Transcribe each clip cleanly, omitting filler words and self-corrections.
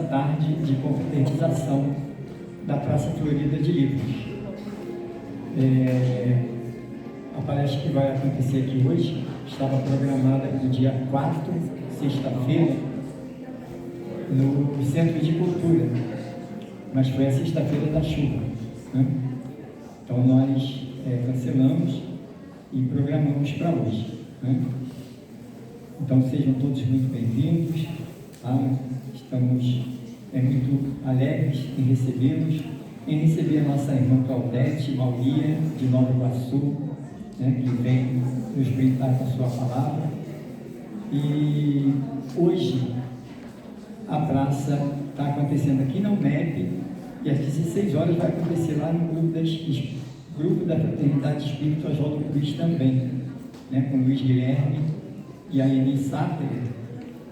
Tarde de confraternização da Praça Florida de Livros. A palestra que vai acontecer aqui hoje estava programada no dia 4, sexta-feira, no Centro de Cultura, mas foi a sexta-feira da chuva, né? Então nós cancelamos e programamos para hoje, né? Então sejam todos muito bem-vindos, tá? Estamos muito alegres em recebê-los, em receber a nossa irmã Claudete Mauria, de Nova Iguaçu, né, que vem nos brindar com a sua palavra. E hoje a praça está acontecendo aqui na UMEP e às 16 horas vai acontecer lá no grupo da Fraternidade Espírita Oswaldo Cruz também, né, com Luiz Guilherme e a Eni Sáter,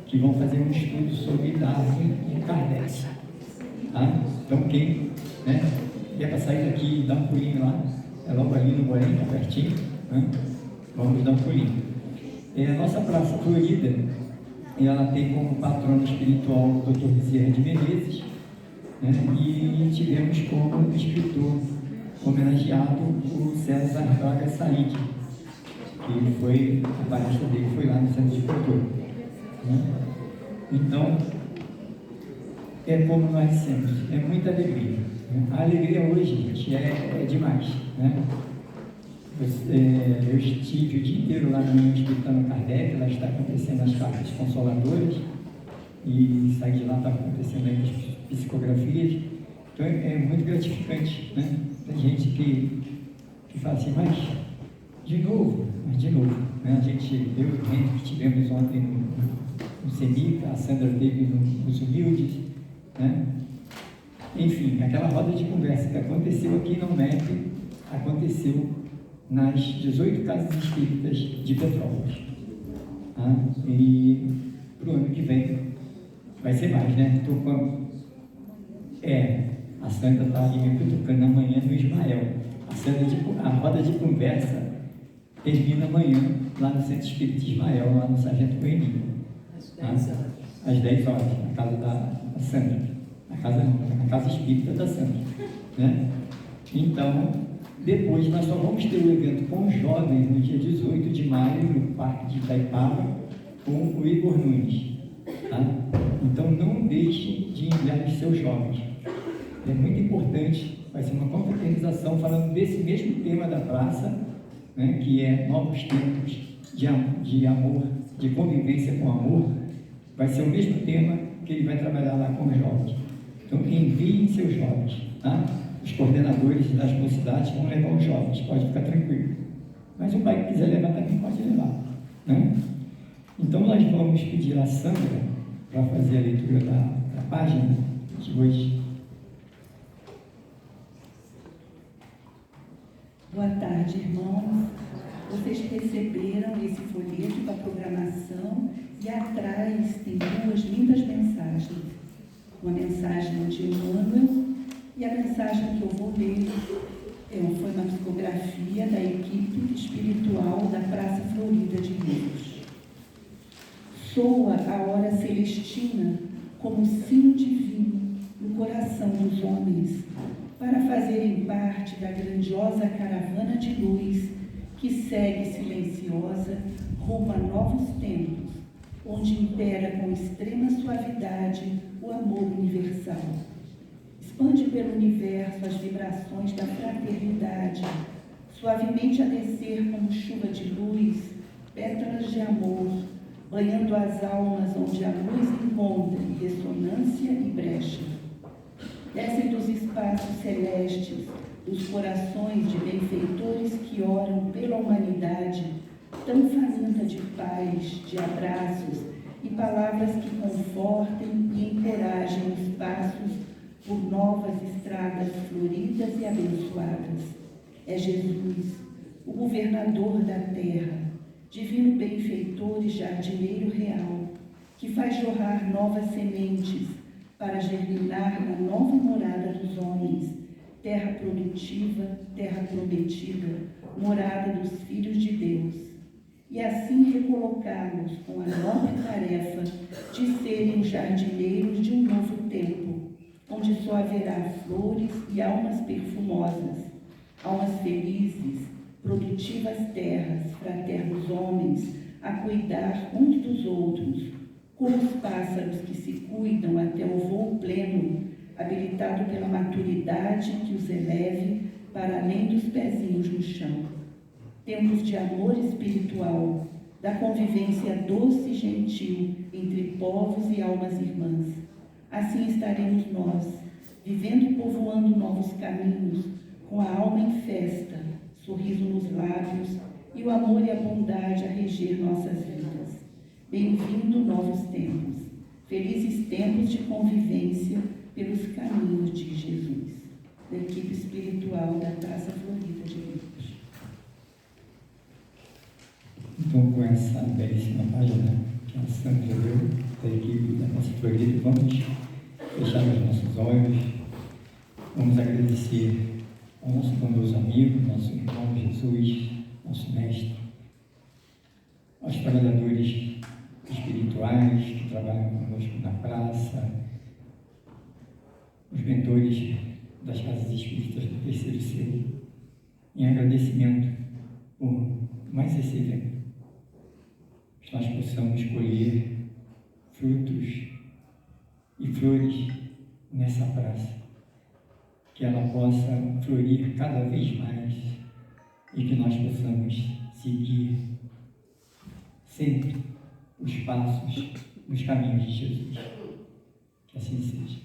que vão fazer um estudo sobre Darwin e Kardec. Tá? Então quem quer para sair daqui e dar um pulinho lá, é logo ali no Borém, tá pertinho, né? Vamos dar um pulinho. A nossa Praça Florida, ela tem como patrono espiritual o Dr. Bezerra de Menezes, né? E tivemos como escritor homenageado o César Braga Said, que a palestra dele foi lá no Centro de Cultura, né? Então, é como nós dissemos, é muita alegria, né? A alegria hoje, gente, é demais, né? Eu estive o dia inteiro lá no União Espírita no Kardec, lá está acontecendo as cartas consoladoras, e saí de lá, está acontecendo aí as psicografias. Então é muito gratificante, né? Tem gente que fala assim, mas de novo, né? Eu e o Henrique estivemos ontem no CEMIC, a Sandra teve nos Humildes, né? Enfim, aquela roda de conversa que aconteceu aqui no MEP, aconteceu nas 18 casas espíritas de Petrópolis. Tá? E para o ano que vem vai ser mais, né? A Sandra está ali me cutucando amanhã no Ismael. A roda de conversa termina amanhã lá no Centro Espírita de Ismael, lá no Sargento Coelhinho. Às 10 horas, na casa da Sandra. Na casa espírita da Sandra, né? Então, depois nós só vamos ter o evento com os jovens no dia 18 de maio, no Parque de Itaipava, com o Igor Nunes. Tá? Então, não deixe de enviar os seus jovens. É muito importante, vai ser uma confraternização falando desse mesmo tema da praça, né, que é novos tempos de amor, de convivência com amor. Vai ser o mesmo tema que ele vai trabalhar lá com os jovens. Então, enviem seus jovens, tá? Os coordenadores das mocidades vão levar os jovens, pode ficar tranquilo. Mas o pai que quiser levar também pode levar, né? Então, nós vamos pedir a Sandra para fazer a leitura da página de hoje. Boa tarde, irmãos. Vocês receberam esse folheto com a programação e atrás tem duas lindas mensagens. Uma mensagem de Emmanuel e a mensagem que eu vou ler foi uma psicografia da equipe espiritual da Praça Florida de Livros. Soa a hora celestina como sino divino no coração dos homens, para fazerem parte da grandiosa caravana de luz que segue silenciosa rumo a novos tempos, onde impera com extrema suavidade o amor universal. Expande pelo universo as vibrações da fraternidade, suavemente a descer como chuva de luz, pétalas de amor, banhando as almas onde a luz encontra ressonância e brecha. Descem dos espaços celestes, dos corações de benfeitores que oram pela humanidade, tão faminta de paz, de abraços e palavras que confortem e encorajem os passos por novas estradas floridas e abençoadas. É Jesus, o governador da terra, divino benfeitor e jardineiro real, que faz jorrar novas sementes para germinar na nova morada dos homens, terra produtiva, terra prometida, morada dos filhos de Deus. e assim recolocar-nos com a nobre tarefa de serem os jardineiros de um novo tempo, onde só haverá flores e almas perfumosas, almas felizes, produtivas terras, fraternos homens, a cuidar uns dos outros, como os pássaros que se cuidam até o voo pleno, habilitado pela maturidade que os eleve para além dos pezinhos no chão. Tempos de amor espiritual, da convivência doce e gentil entre povos e almas irmãs. Assim estaremos nós, vivendo e povoando novos caminhos, com a alma em festa, sorriso nos lábios e o amor e a bondade a reger nossas vidas. Bem-vindo novos tempos, felizes tempos de convivência pelos caminhos de Jesus. Da equipe espiritual da Praça Florida de Livros. Então, com essa belíssima página que a Sandra deu, da equipe da Praça Florida, vamos fechar os nossos olhos, vamos agradecer ao nosso bondoso amigo, nosso irmão Jesus, nosso mestre, aos trabalhadores espirituais que trabalham conosco na praça, os mentores das casas espíritas do terceiro selo, em agradecimento por mais esse evento, que nós possamos colher frutos e flores nessa praça, que ela possa florir cada vez mais e que nós possamos seguir sempre os passos nos caminhos de Jesus. Que assim seja.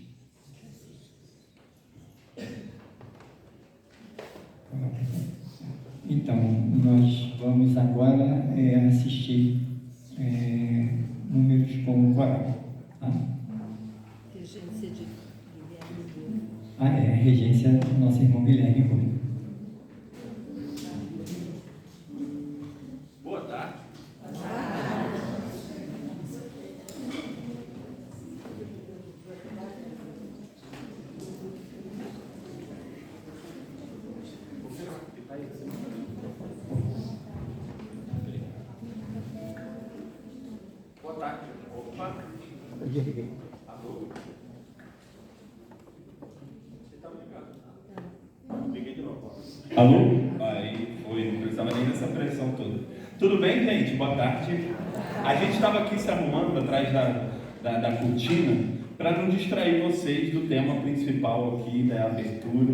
Então, nós vamos agora assistir números com o coral. Tá? Regência de Guilherme. A regência do nosso irmão Guilherme Rui. Boa tarde. Boa tarde. Opa. Alô? Você tá ligado? Liguei de novo. Alô? Aí foi, não precisava nem dessa pressão toda. Tudo bem, gente? Boa tarde. A gente estava aqui se arrumando atrás da cortina para não distrair vocês do tema principal aqui, da abertura.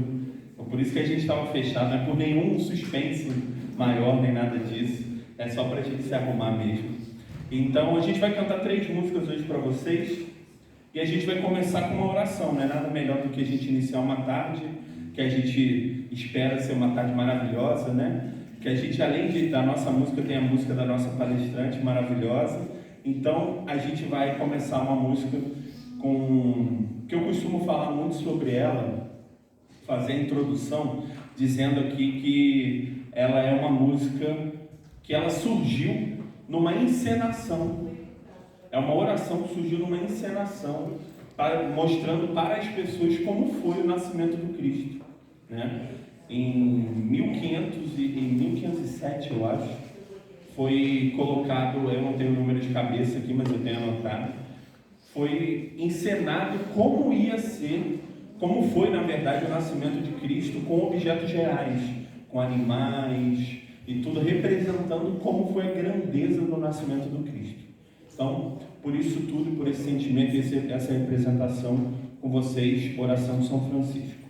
Então, por isso que a gente estava fechado, não é por nenhum suspense maior, nem nada disso. É só para a gente se arrumar mesmo. Então, a gente vai cantar 3 músicas hoje para vocês. E a gente vai começar com uma oração, não é nada melhor do que a gente iniciar uma tarde, que a gente espera ser uma tarde maravilhosa, né? Que a gente, além da nossa música, tem a música da nossa palestrante maravilhosa. Então, a gente vai começar uma música que eu costumo falar muito sobre ela, fazer a introdução, dizendo aqui que ela é uma música que ela surgiu numa encenação. É uma oração que surgiu numa encenação, mostrando para as pessoas como foi o nascimento do Cristo, né? Em 1507, eu acho, foi colocado, eu não tenho o número de cabeça aqui, mas eu tenho anotado, foi encenado como ia ser, como foi, na verdade, o nascimento de Cristo com objetos reais, com animais e tudo, representando como foi a grandeza do nascimento do Cristo. Então, por isso tudo, por esse sentimento, essa representação com vocês, oração de São Francisco.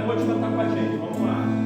Ana pode cantar com a gente. Vamos lá.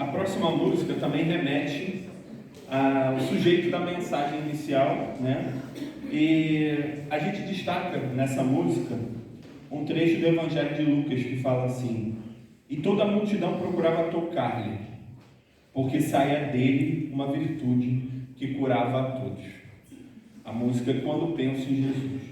A próxima música também remete ao sujeito da mensagem inicial, né? E a gente destaca nessa música um trecho do Evangelho de Lucas que fala assim: e toda a multidão procurava tocar-lhe, porque saía dele uma virtude que curava a todos. A música é Quando Penso em Jesus.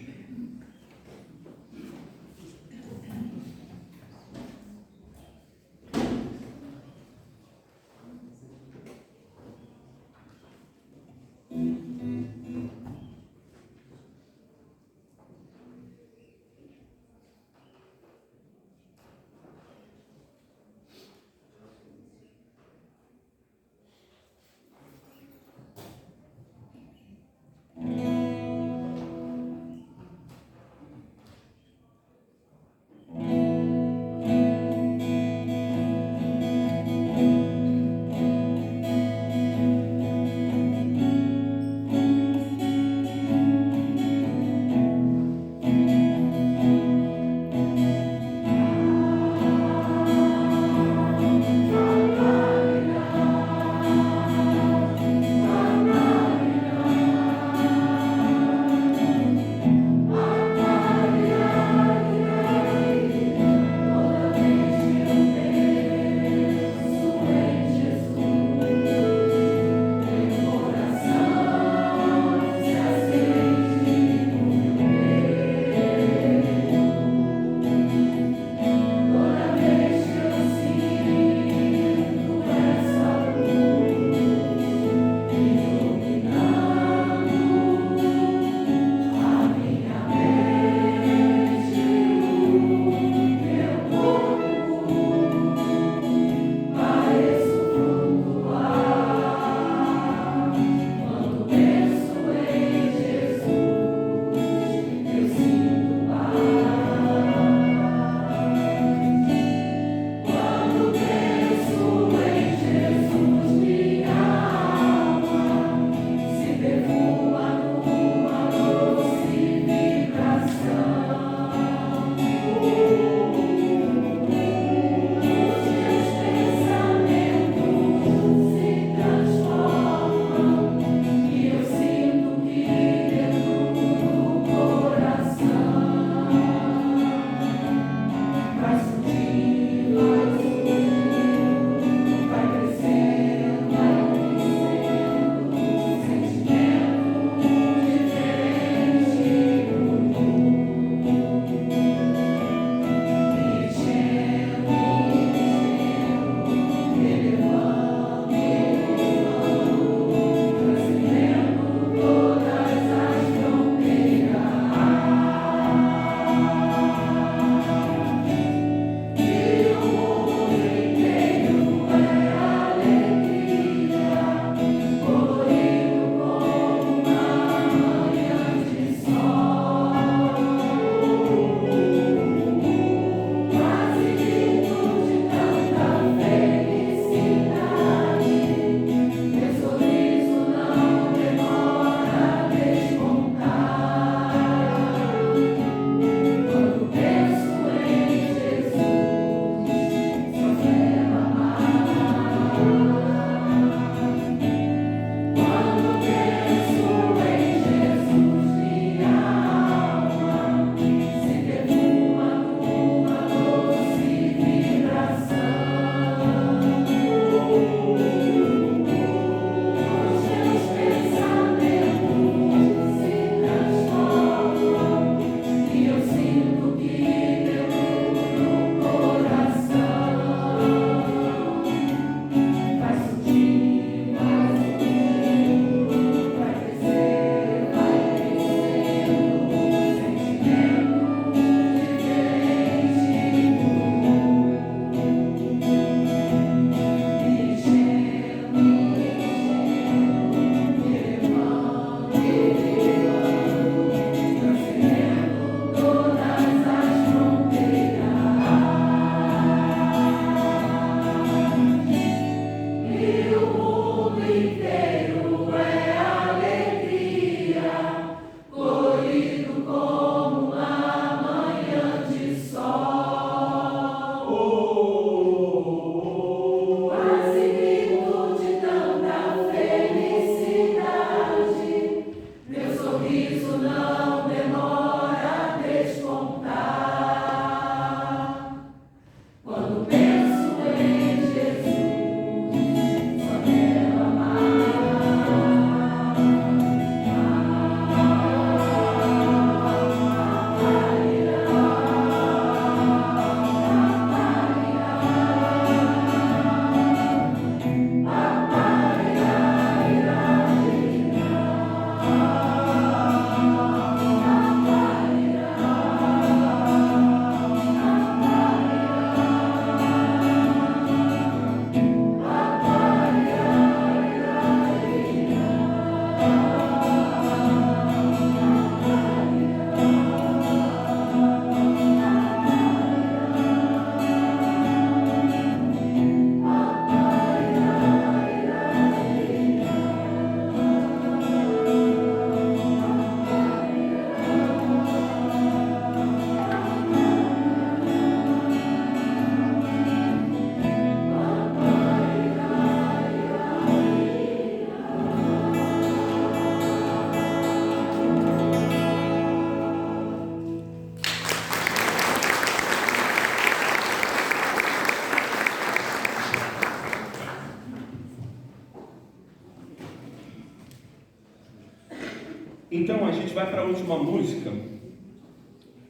Então a gente vai para a última música,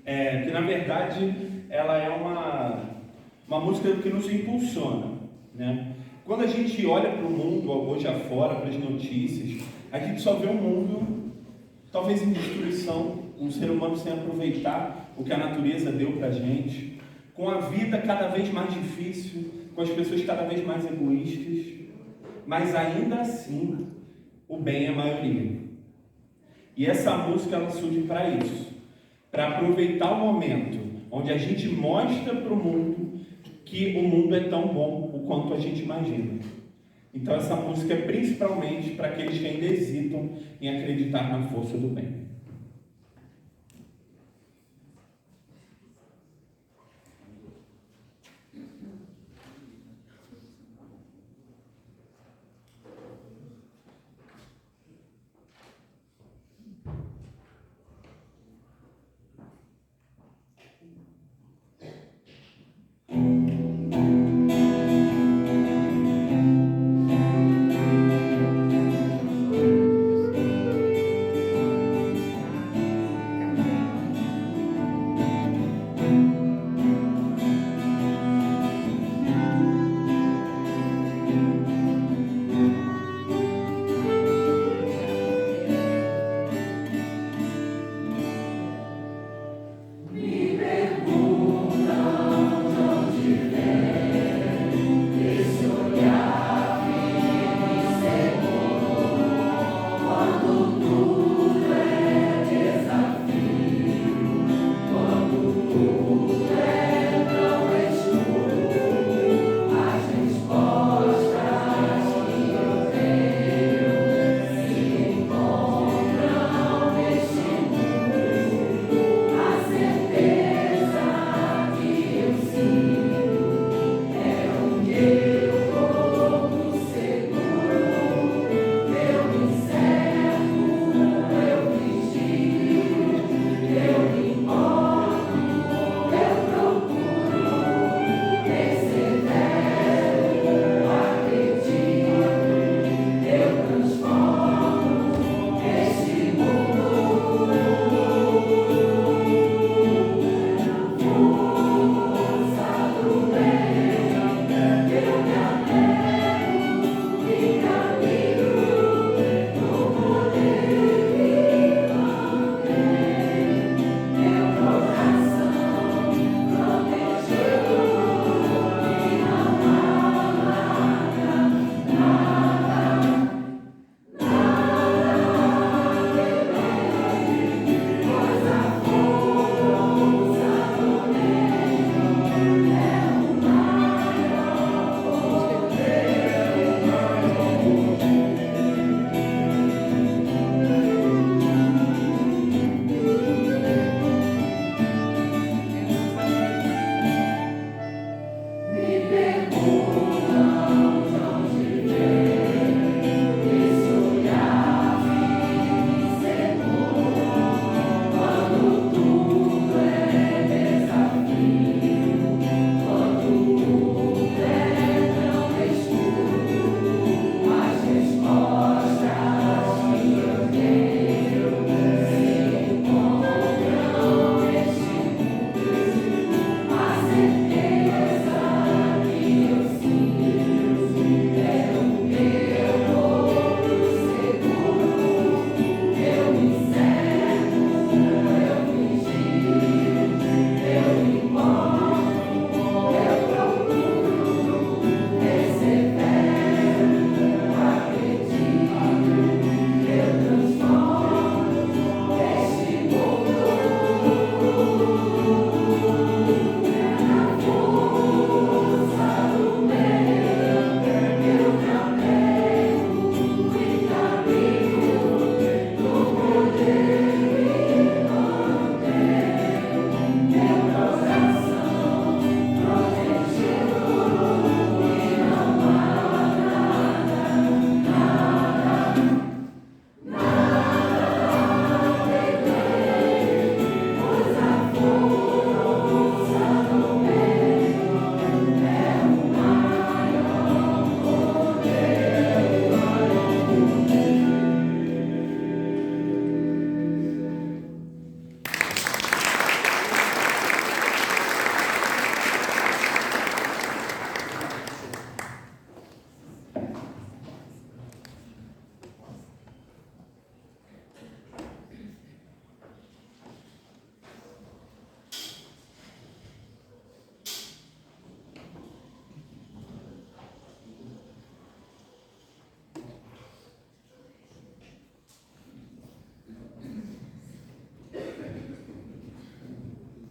que na verdade ela é uma música que nos impulsiona, né? Quando a gente olha para o mundo hoje afora, para as notícias, a gente só vê um mundo talvez em destruição, um ser humano sem aproveitar o que a natureza deu para a gente, com a vida cada vez mais difícil, com as pessoas cada vez mais egoístas, mas ainda assim o bem é a maioria. E essa música ela surge para isso, para aproveitar o momento onde a gente mostra para o mundo que o mundo é tão bom o quanto a gente imagina. Então essa música é principalmente para aqueles que ainda hesitam em acreditar na força do bem.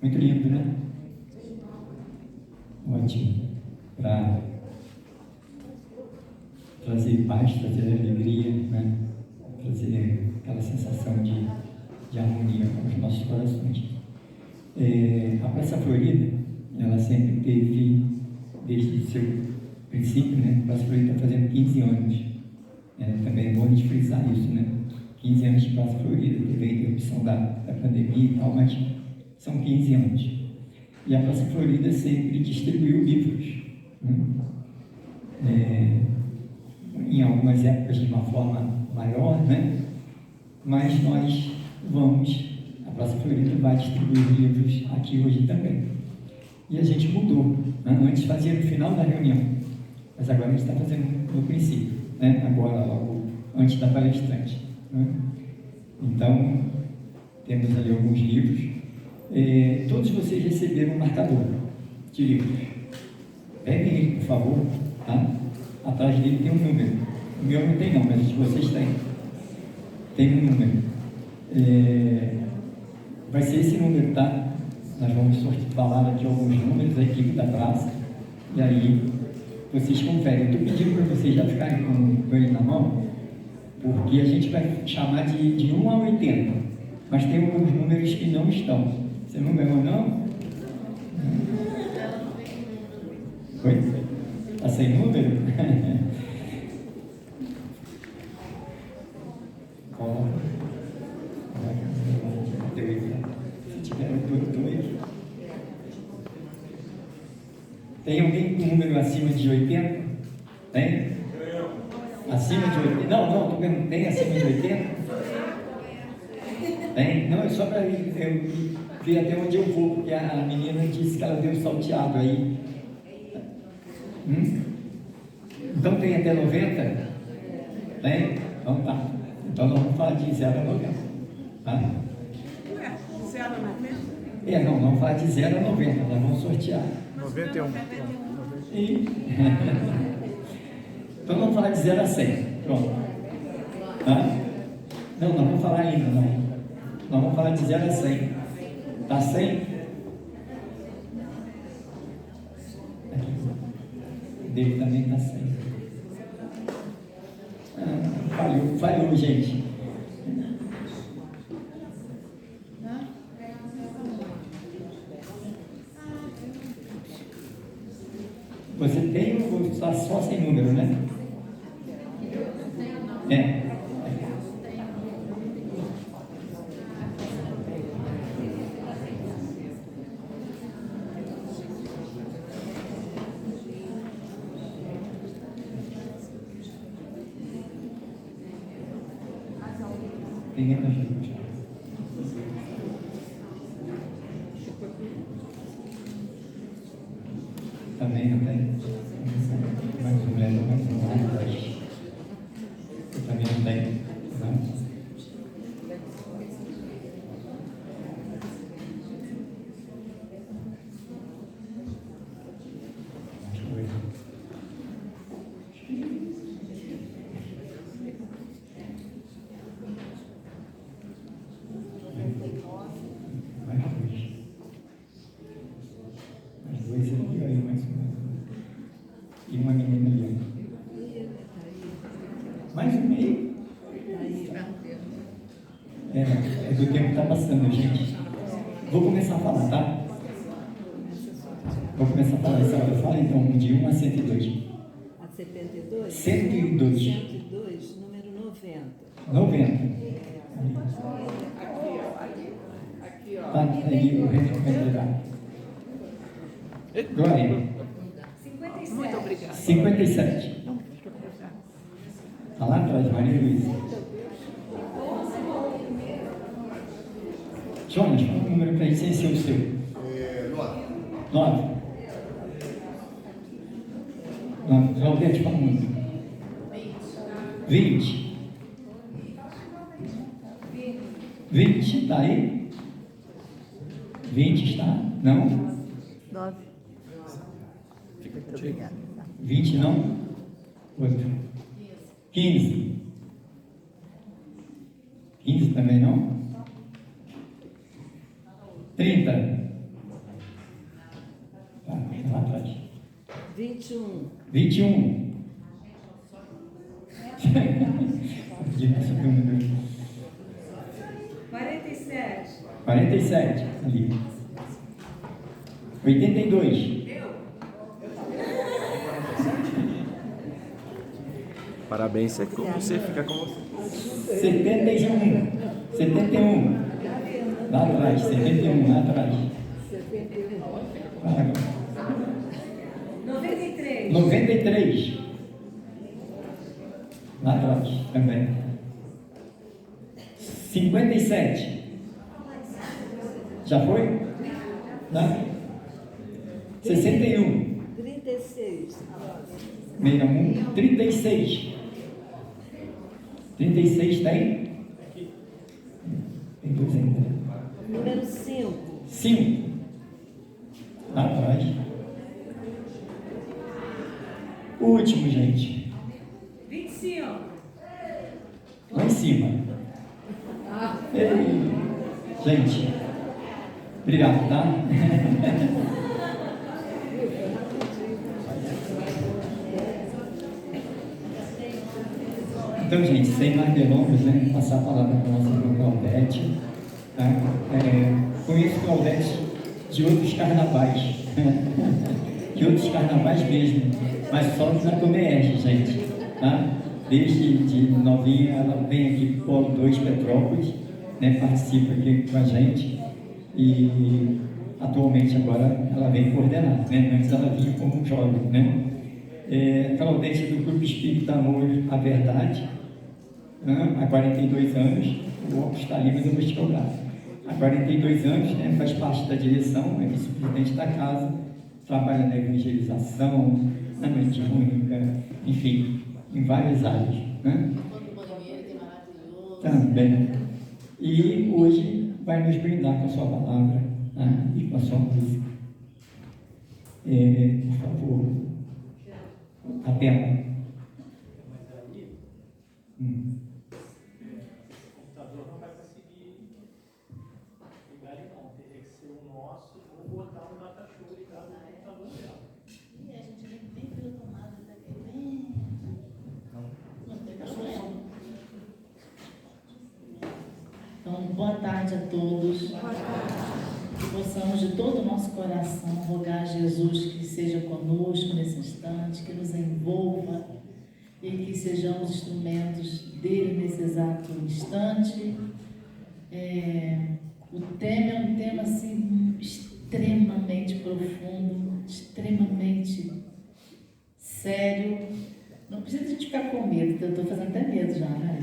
Muito lindo, né? Ótimo. Para trazer paz, trazer alegria, né? Trazer aquela sensação de harmonia para os nossos corações. A Praça Florida, ela sempre teve, desde o seu princípio, né? A Praça Florida está fazendo 15 anos. Também é bom a gente frisar isso, né? 15 anos de Praça Florida, teve a interrupção da pandemia e tal, mas são 15 anos. E a Praça Florida sempre distribuiu livros, né? Em algumas épocas de uma forma maior, né? Mas nós a Praça Florida vai distribuir livros aqui hoje também. E a gente mudou, né? Antes fazia no final da reunião, mas agora a gente está fazendo no princípio, né? Agora, logo antes da palestrante, né? Então, temos ali alguns livros. Todos vocês receberam um marcador de livros. Peguem ele, por favor, tá? Atrás dele tem um número. O meu não tem não, mas os de vocês têm. Tem um número. Vai ser esse número, tá? Nós vamos falar de alguns números, a equipe da praça, e aí vocês conferem. Eu estou pedindo para vocês já ficarem com ele na mão, porque a gente vai chamar de 1 a 80, mas tem alguns números que não estão. Você não ganhou, não? Oi? Está sem número? Se tiver dois. Tem alguém com número acima de 80? Tem? Acima de 80? Não, estou perguntando, tem acima de 80? Tem? Não, é só para eu ver até onde eu vou, porque a menina disse que ela deu salteado aí. Então tem até 90? Tem? Então tá. Então nós vamos falar de 0 a 90. Tá? 0 a 90? Não, vamos falar de 0 a 90, nós vamos sortear. 91. Então vamos falar de 0 a 100. Pronto. Tá? Não, nós vamos falar ainda, não. Nós vamos falar de 0 a 100. Tá 100? Aqui. Dele também tá 100. Falhou, gente. Você tem ou está só sem número, né? Tem menos gente. Também não tem. Mais mulher, mais homem. Eu também não tenho. Não. E uma menina ali. Mais um meio. É do tempo que está passando, gente. Vou começar a falar, tá? Vou começar a falar. Essa hora eu falo, então, de 1 a 102. A 72? 102. 102, número 90. 90. Aqui, ó. Tá, aí o resto vai virar. Glória. 57. Muito obrigada. 57. Está lá atrás, Maria Luísa. Jonas, qual o número para ele sem ser o seu? 9. 9. Claudete, qual o número? 20. 20, está aí? 20 está? Não? 9. Muito obrigada. 20 não? Outro. 15. 15 também não? 30. Lá atrás. 21. 21. Diga esse número. 47. 47, ali. 82. Parabéns, é com você, fica com você. 71. 71. Lá atrás, 71, lá atrás. 71. Para agora. 93. 93. Lá atrás também. 57. Já foi? Tá? 61. 36. 61. 36. 36 tem? Tem dois ainda. Número 5. 5. Lá atrás. O último, gente. 25. Lá em cima. Ei. Gente, obrigado, tá? Então, gente, sem mais delongas, né? Passar a palavra para a nossa irmã Claudete. Tá? Conheço Claudete de outros carnavais. De outros carnavais mesmo. Mas só na Comércio, gente. Tá? Desde de novinha, ela vem aqui para o Polo 2 Petrópolis, né? Participa aqui com a gente. E atualmente agora ela vem coordenar, né? Antes ela vinha como jovem, né? Claudete é do Grupo Espírita Amor à Verdade, há 42 anos, o óculos está ali, mas eu vou te cobrar. Há 42 anos, né, faz parte da direção, é vice-presidente da casa, trabalha na evangelização, na mediúnica, enfim, em várias áreas. Né? Também. E hoje vai nos brindar com a sua palavra, né, e com a sua música. Por favor. A tela. O computador não vai conseguir ligar ele não, teria que ser o nosso ou botar um data show ligado no computador dela. E a gente nem viu a tomada daqui. Não tem cachorro. Então, boa tarde a todos. Que possamos de todo o nosso coração rogar a Jesus que seja conosco nesse instante, que nos envolva e que sejamos instrumentos dele nesse exato instante. O tema é um tema assim, extremamente profundo, extremamente sério. Não precisa a gente ficar com medo, eu estou fazendo até medo já, né?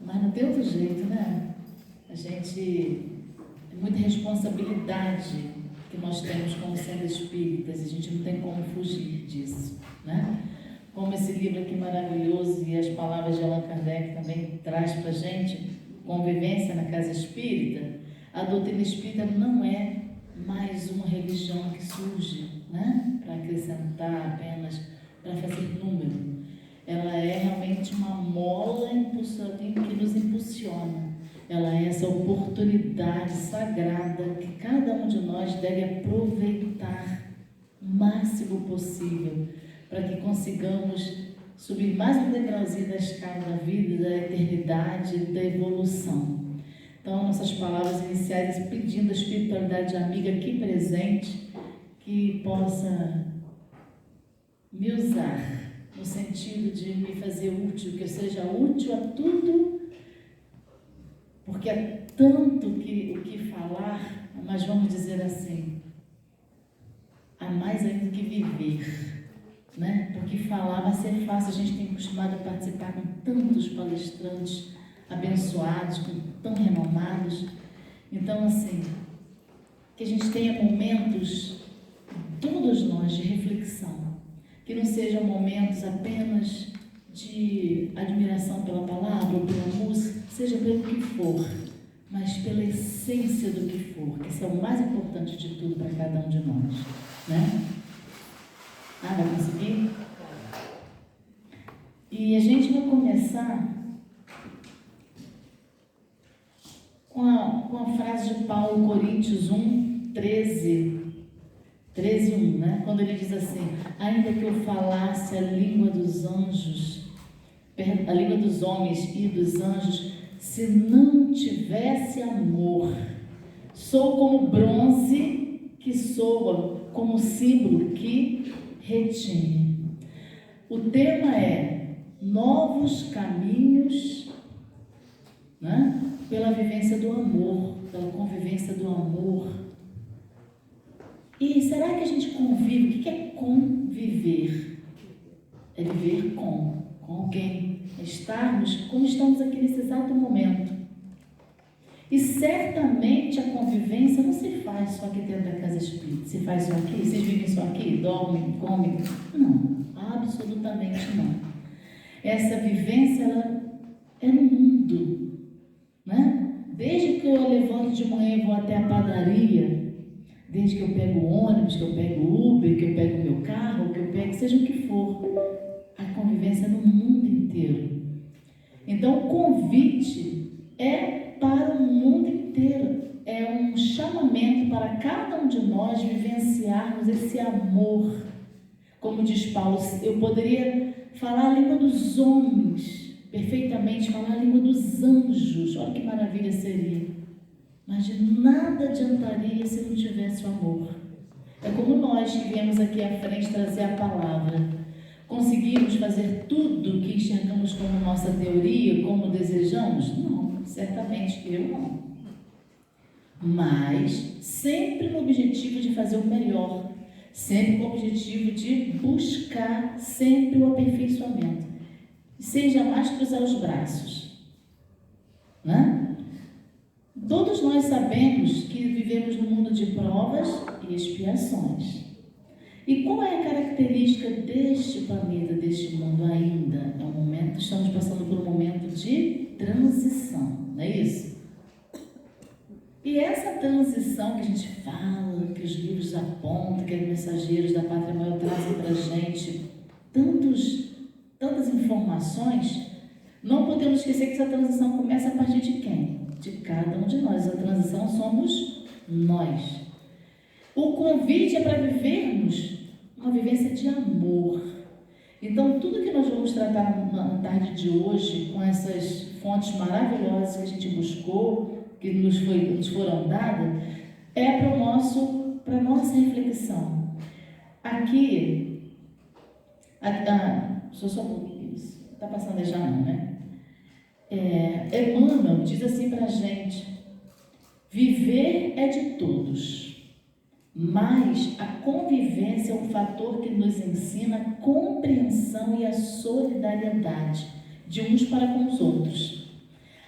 Mas não tem outro jeito, né? A gente... É muita responsabilidade que nós temos como sendo espíritas, e a gente não tem como fugir disso, né? Como esse livro aqui maravilhoso e as palavras de Allan Kardec também traz para a gente, Convivência na Casa Espírita, a doutrina espírita não é mais uma religião que surge, né? Para acrescentar apenas, para fazer número. Ela é realmente uma mola que nos impulsiona. Ela é essa oportunidade sagrada que cada um de nós deve aproveitar o máximo possível para que consigamos subir mais um degrauzinho da escala da vida, da eternidade, da evolução. Então, nossas palavras iniciais pedindo a espiritualidade amiga aqui presente que possa me usar no sentido de me fazer útil, que eu seja útil a tudo. Porque é tanto o que falar, mas vamos dizer assim, há mais ainda que viver, né? Porque falar vai ser fácil, a gente tem acostumado a participar com tantos palestrantes abençoados, tão renomados. Então, assim, que a gente tenha momentos, todos nós, de reflexão, que não sejam momentos apenas de admiração pela palavra ou pela música, seja pelo que for, mas pela essência do que for, que isso é o mais importante de tudo para cada um de nós, né? Vai conseguir? E a gente vai começar com a frase de Paulo, Coríntios 1, 13, 13:1, né? Quando ele diz assim: ainda que eu falasse a língua dos anjos, a língua dos homens e dos anjos, se não tivesse amor, sou como bronze que soa, como símbolo que retine. O tema é novos caminhos, né? Pela vivência do amor, pela convivência do amor. E será que a gente convive? O que é conviver? É viver com alguém, é estarmos como estamos aqui nesse exato momento. E certamente a convivência não se faz só aqui dentro da casa espírita. Se faz só aqui? Vocês vivem só aqui? Dormem? Comem? Não, absolutamente não. Essa vivência, ela é no mundo, né? Desde que eu levanto de manhã e vou até a padaria, desde que eu pego o ônibus, que eu pego o Uber, que eu pego o meu carro, que eu pego, seja o que for, a convivência é no mundo inteiro. Então, o convite é para o mundo inteiro. É um chamamento para cada um de nós vivenciarmos esse amor. Como diz Paulo, eu poderia falar a língua dos homens perfeitamente, falar a língua dos anjos. Olha que maravilha seria. Mas de nada adiantaria se não tivesse o amor. É como nós que viemos aqui à frente trazer a palavra. Conseguimos fazer tudo que enxergamos como nossa teoria, como desejamos? Não, certamente eu não. Mas sempre no objetivo de fazer o melhor, sempre com o objetivo de buscar sempre o aperfeiçoamento, sem jamais cruzar os braços, né? Todos nós sabemos que vivemos num mundo de provas e expiações. E qual é a característica deste planeta, deste mundo ainda? É um momento, estamos passando por um momento de transição, não é isso? E essa transição que a gente fala, que os livros apontam, que os mensageiros da Pátria Maior trazem para a gente, tantas informações, não podemos esquecer que essa transição começa a partir de quem? De cada um de nós. A transição somos nós. O convite é para vivermos uma vivência de amor. Então, tudo que nós vamos tratar na tarde de hoje, com essas fontes maravilhosas que a gente buscou, que nos foram dadas, é para a nossa reflexão. Aqui, só um pouquinho isso. Está passando aí já não, né? Emmanuel diz assim para a gente: viver é de todos, mas a convivência é um fator que nos ensina a compreensão e a solidariedade de uns para com os outros.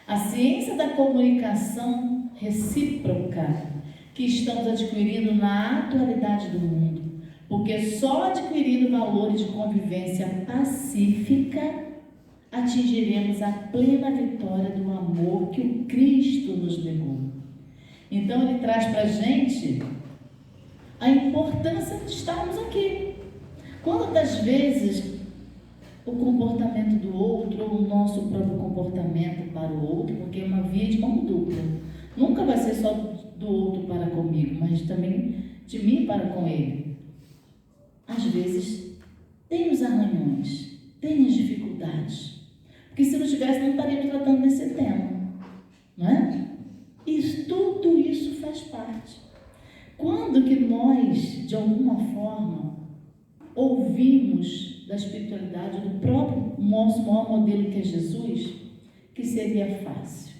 A ciência da comunicação recíproca que estamos adquirindo na atualidade do mundo, porque só adquirindo valores de convivência pacífica atingiremos a plena vitória do amor que o Cristo nos legou. Então ele traz para a gente a importância de estarmos aqui. Quantas vezes o comportamento do outro ou o nosso próprio comportamento para o outro, porque é uma via de mão dupla, nunca vai ser só do outro para comigo, mas também de mim para com ele. Às vezes tem os arranhões, tem as dificuldades, porque se não tivesse, não estaríamos tratando desse tema, não é? Tudo isso faz parte. Quando que nós, de alguma forma, ouvimos da espiritualidade, do próprio nosso maior modelo que é Jesus, que seria fácil,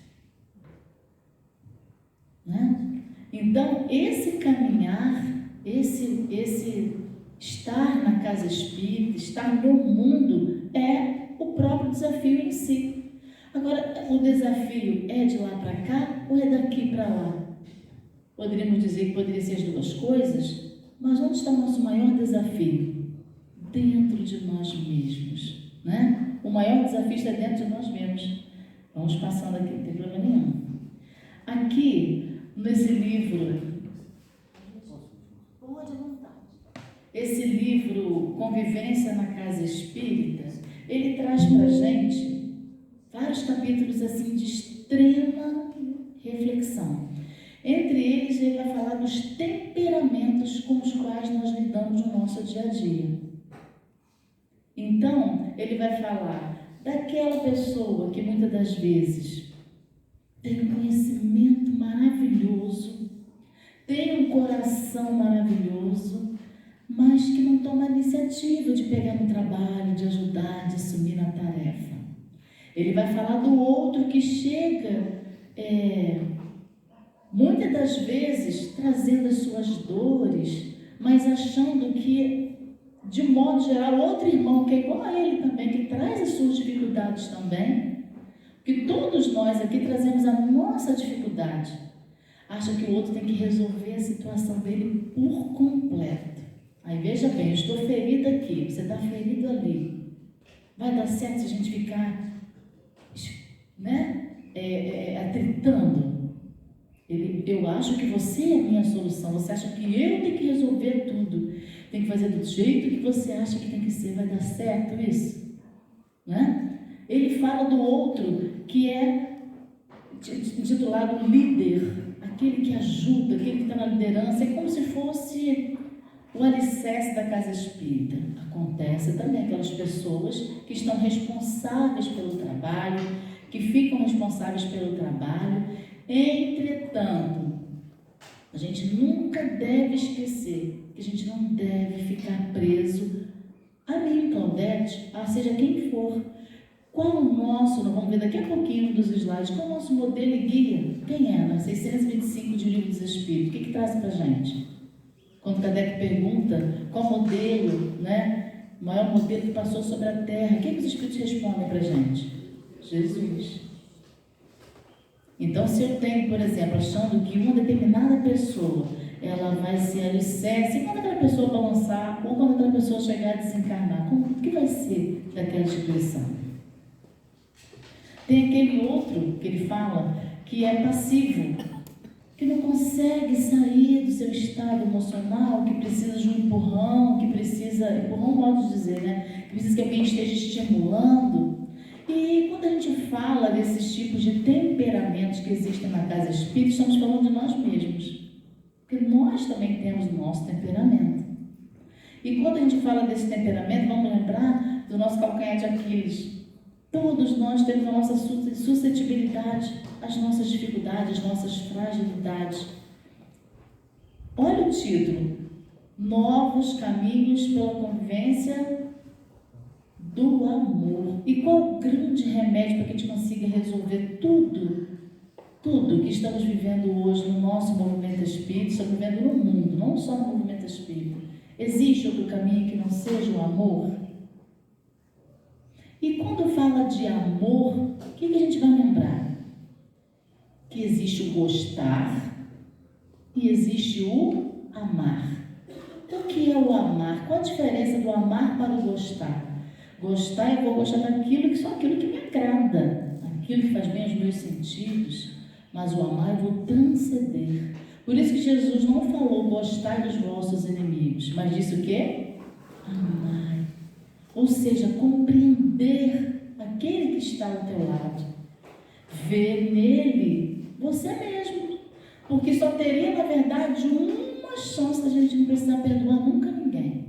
né? Então, esse caminhar, esse estar na casa espírita, estar no mundo, é o próprio desafio em si. Agora, o desafio é de lá para cá ou é daqui para lá? Poderíamos dizer que poderia ser as duas coisas, mas onde está o nosso maior desafio? Dentro de nós mesmos, né? O maior desafio está dentro de nós mesmos. Vamos passando aqui, não tem problema nenhum. Aqui, nesse livro, pode à vontade. Esse livro, Convivência na Casa Espírita, ele traz para a gente vários capítulos assim de extrema reflexão. Entre eles, ele vai falar dos temperamentos com os quais nós lidamos no nosso dia a dia. Então, ele vai falar daquela pessoa que muitas das vezes tem um conhecimento maravilhoso, tem um coração maravilhoso, mas que não toma a iniciativa de pegar no trabalho, de ajudar, de assumir na tarefa. Ele vai falar do outro que chega, muitas das vezes, trazendo as suas dores, mas achando que, de modo geral, outro irmão que é igual a ele também, que traz as suas dificuldades também, que todos nós aqui trazemos a nossa dificuldade, acha que o outro tem que resolver a situação dele por completo. Aí veja bem, eu estou ferida aqui, você está ferido ali. Vai dar certo se a gente ficar, atritando? Eu acho que você é a minha solução, você acha que eu tenho que resolver tudo, tem que fazer do jeito que você acha que tem que ser, vai dar certo isso? Né? Ele fala do outro que é intitulado líder, aquele que ajuda, aquele que está na liderança, é como se fosse o alicerce da casa espírita. Acontece também aquelas pessoas que estão responsáveis pelo trabalho, que ficam responsáveis pelo trabalho. Entretanto, a gente nunca deve esquecer que a gente não deve ficar preso a mim, Claudete, a seja quem for. Qual o nosso, nós vamos ver daqui a pouquinho dos slides, qual o nosso modelo e guia? Quem é? Na 625 de Livro dos Espíritos, o que traz para a gente? Quando Kardec pergunta qual modelo, o maior modelo que passou sobre a Terra, o que os Espíritos respondem para a gente? Jesus. Então, se eu tenho, por exemplo, achando que uma determinada pessoa, ela vai ser alicerce, e quando aquela pessoa balançar, ou quando aquela pessoa chegar a desencarnar, o que vai ser daquela instituição? Tem aquele outro que ele fala, que é passivo, que não consegue sair do seu estado emocional, que precisa de um empurrão, empurrão modo de dizer, que precisa que alguém esteja estimulando. E quando a gente fala desses tipos de temperamentos que existem na casa espírita, estamos falando de nós mesmos. Porque nós também temos o nosso temperamento. E quando a gente fala desse temperamento, vamos lembrar do nosso calcanhar de Aquiles. Todos nós temos a nossa suscetibilidade, as nossas dificuldades, as nossas fragilidades. Olha o título: Novos Caminhos pela Convivência do Amor. E qual o grande remédio para que a gente consiga resolver tudo que estamos vivendo hoje no nosso movimento espírita, estamos vivendo no mundo, não só no movimento espírita? Existe outro caminho que não seja o amor? E quando fala de amor, o que a gente vai lembrar? Que existe o gostar e existe o amar. O que é o amar? Qual a diferença do amar para o gostar? Gostar, eu vou gostar daquilo só aquilo que me agrada, aquilo que faz bem aos meus sentidos, mas o amar eu vou transcender. Por isso que Jesus não falou gostar dos vossos inimigos, mas disse o quê? Amar. Ou seja, compreender aquele que está ao teu lado. Ver nele você mesmo. Porque só teria, na verdade, uma chance da gente não precisar perdoar nunca ninguém.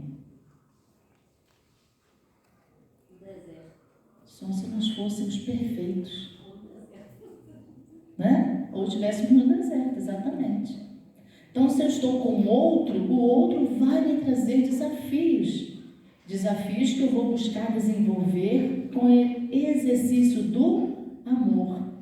Só se nós fôssemos perfeitos. Né? Ou estivéssemos no deserto, exatamente. Então, se eu estou com o outro vai me trazer desafios. Desafios que eu vou buscar desenvolver com o exercício do amor.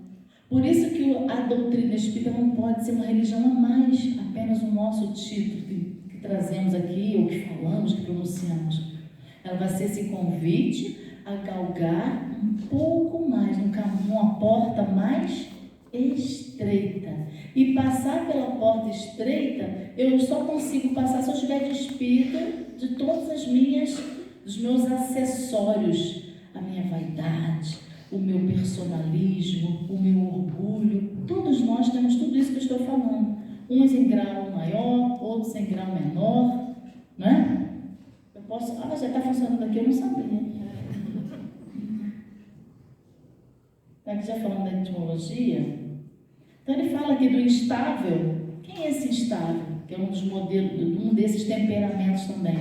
Por isso que a doutrina espírita não pode ser uma religião a mais, apenas o nosso título que trazemos aqui, ou que falamos, que pronunciamos. Ela vai ser esse convite a galgar um pouco mais, numa porta mais estreita. E passar pela porta estreita, eu só consigo passar se eu estiver despida de todas dos meus acessórios, a minha vaidade, o meu personalismo, o meu orgulho. Todos nós temos tudo isso que eu estou falando. Uns em grau maior, outros em grau menor, né? Eu posso, já está funcionando aqui, eu não sabia. Está aqui já falando da etimologia. Então ele fala aqui do instável. Quem é esse instável? que é um dos modelos, um desses temperamentos também.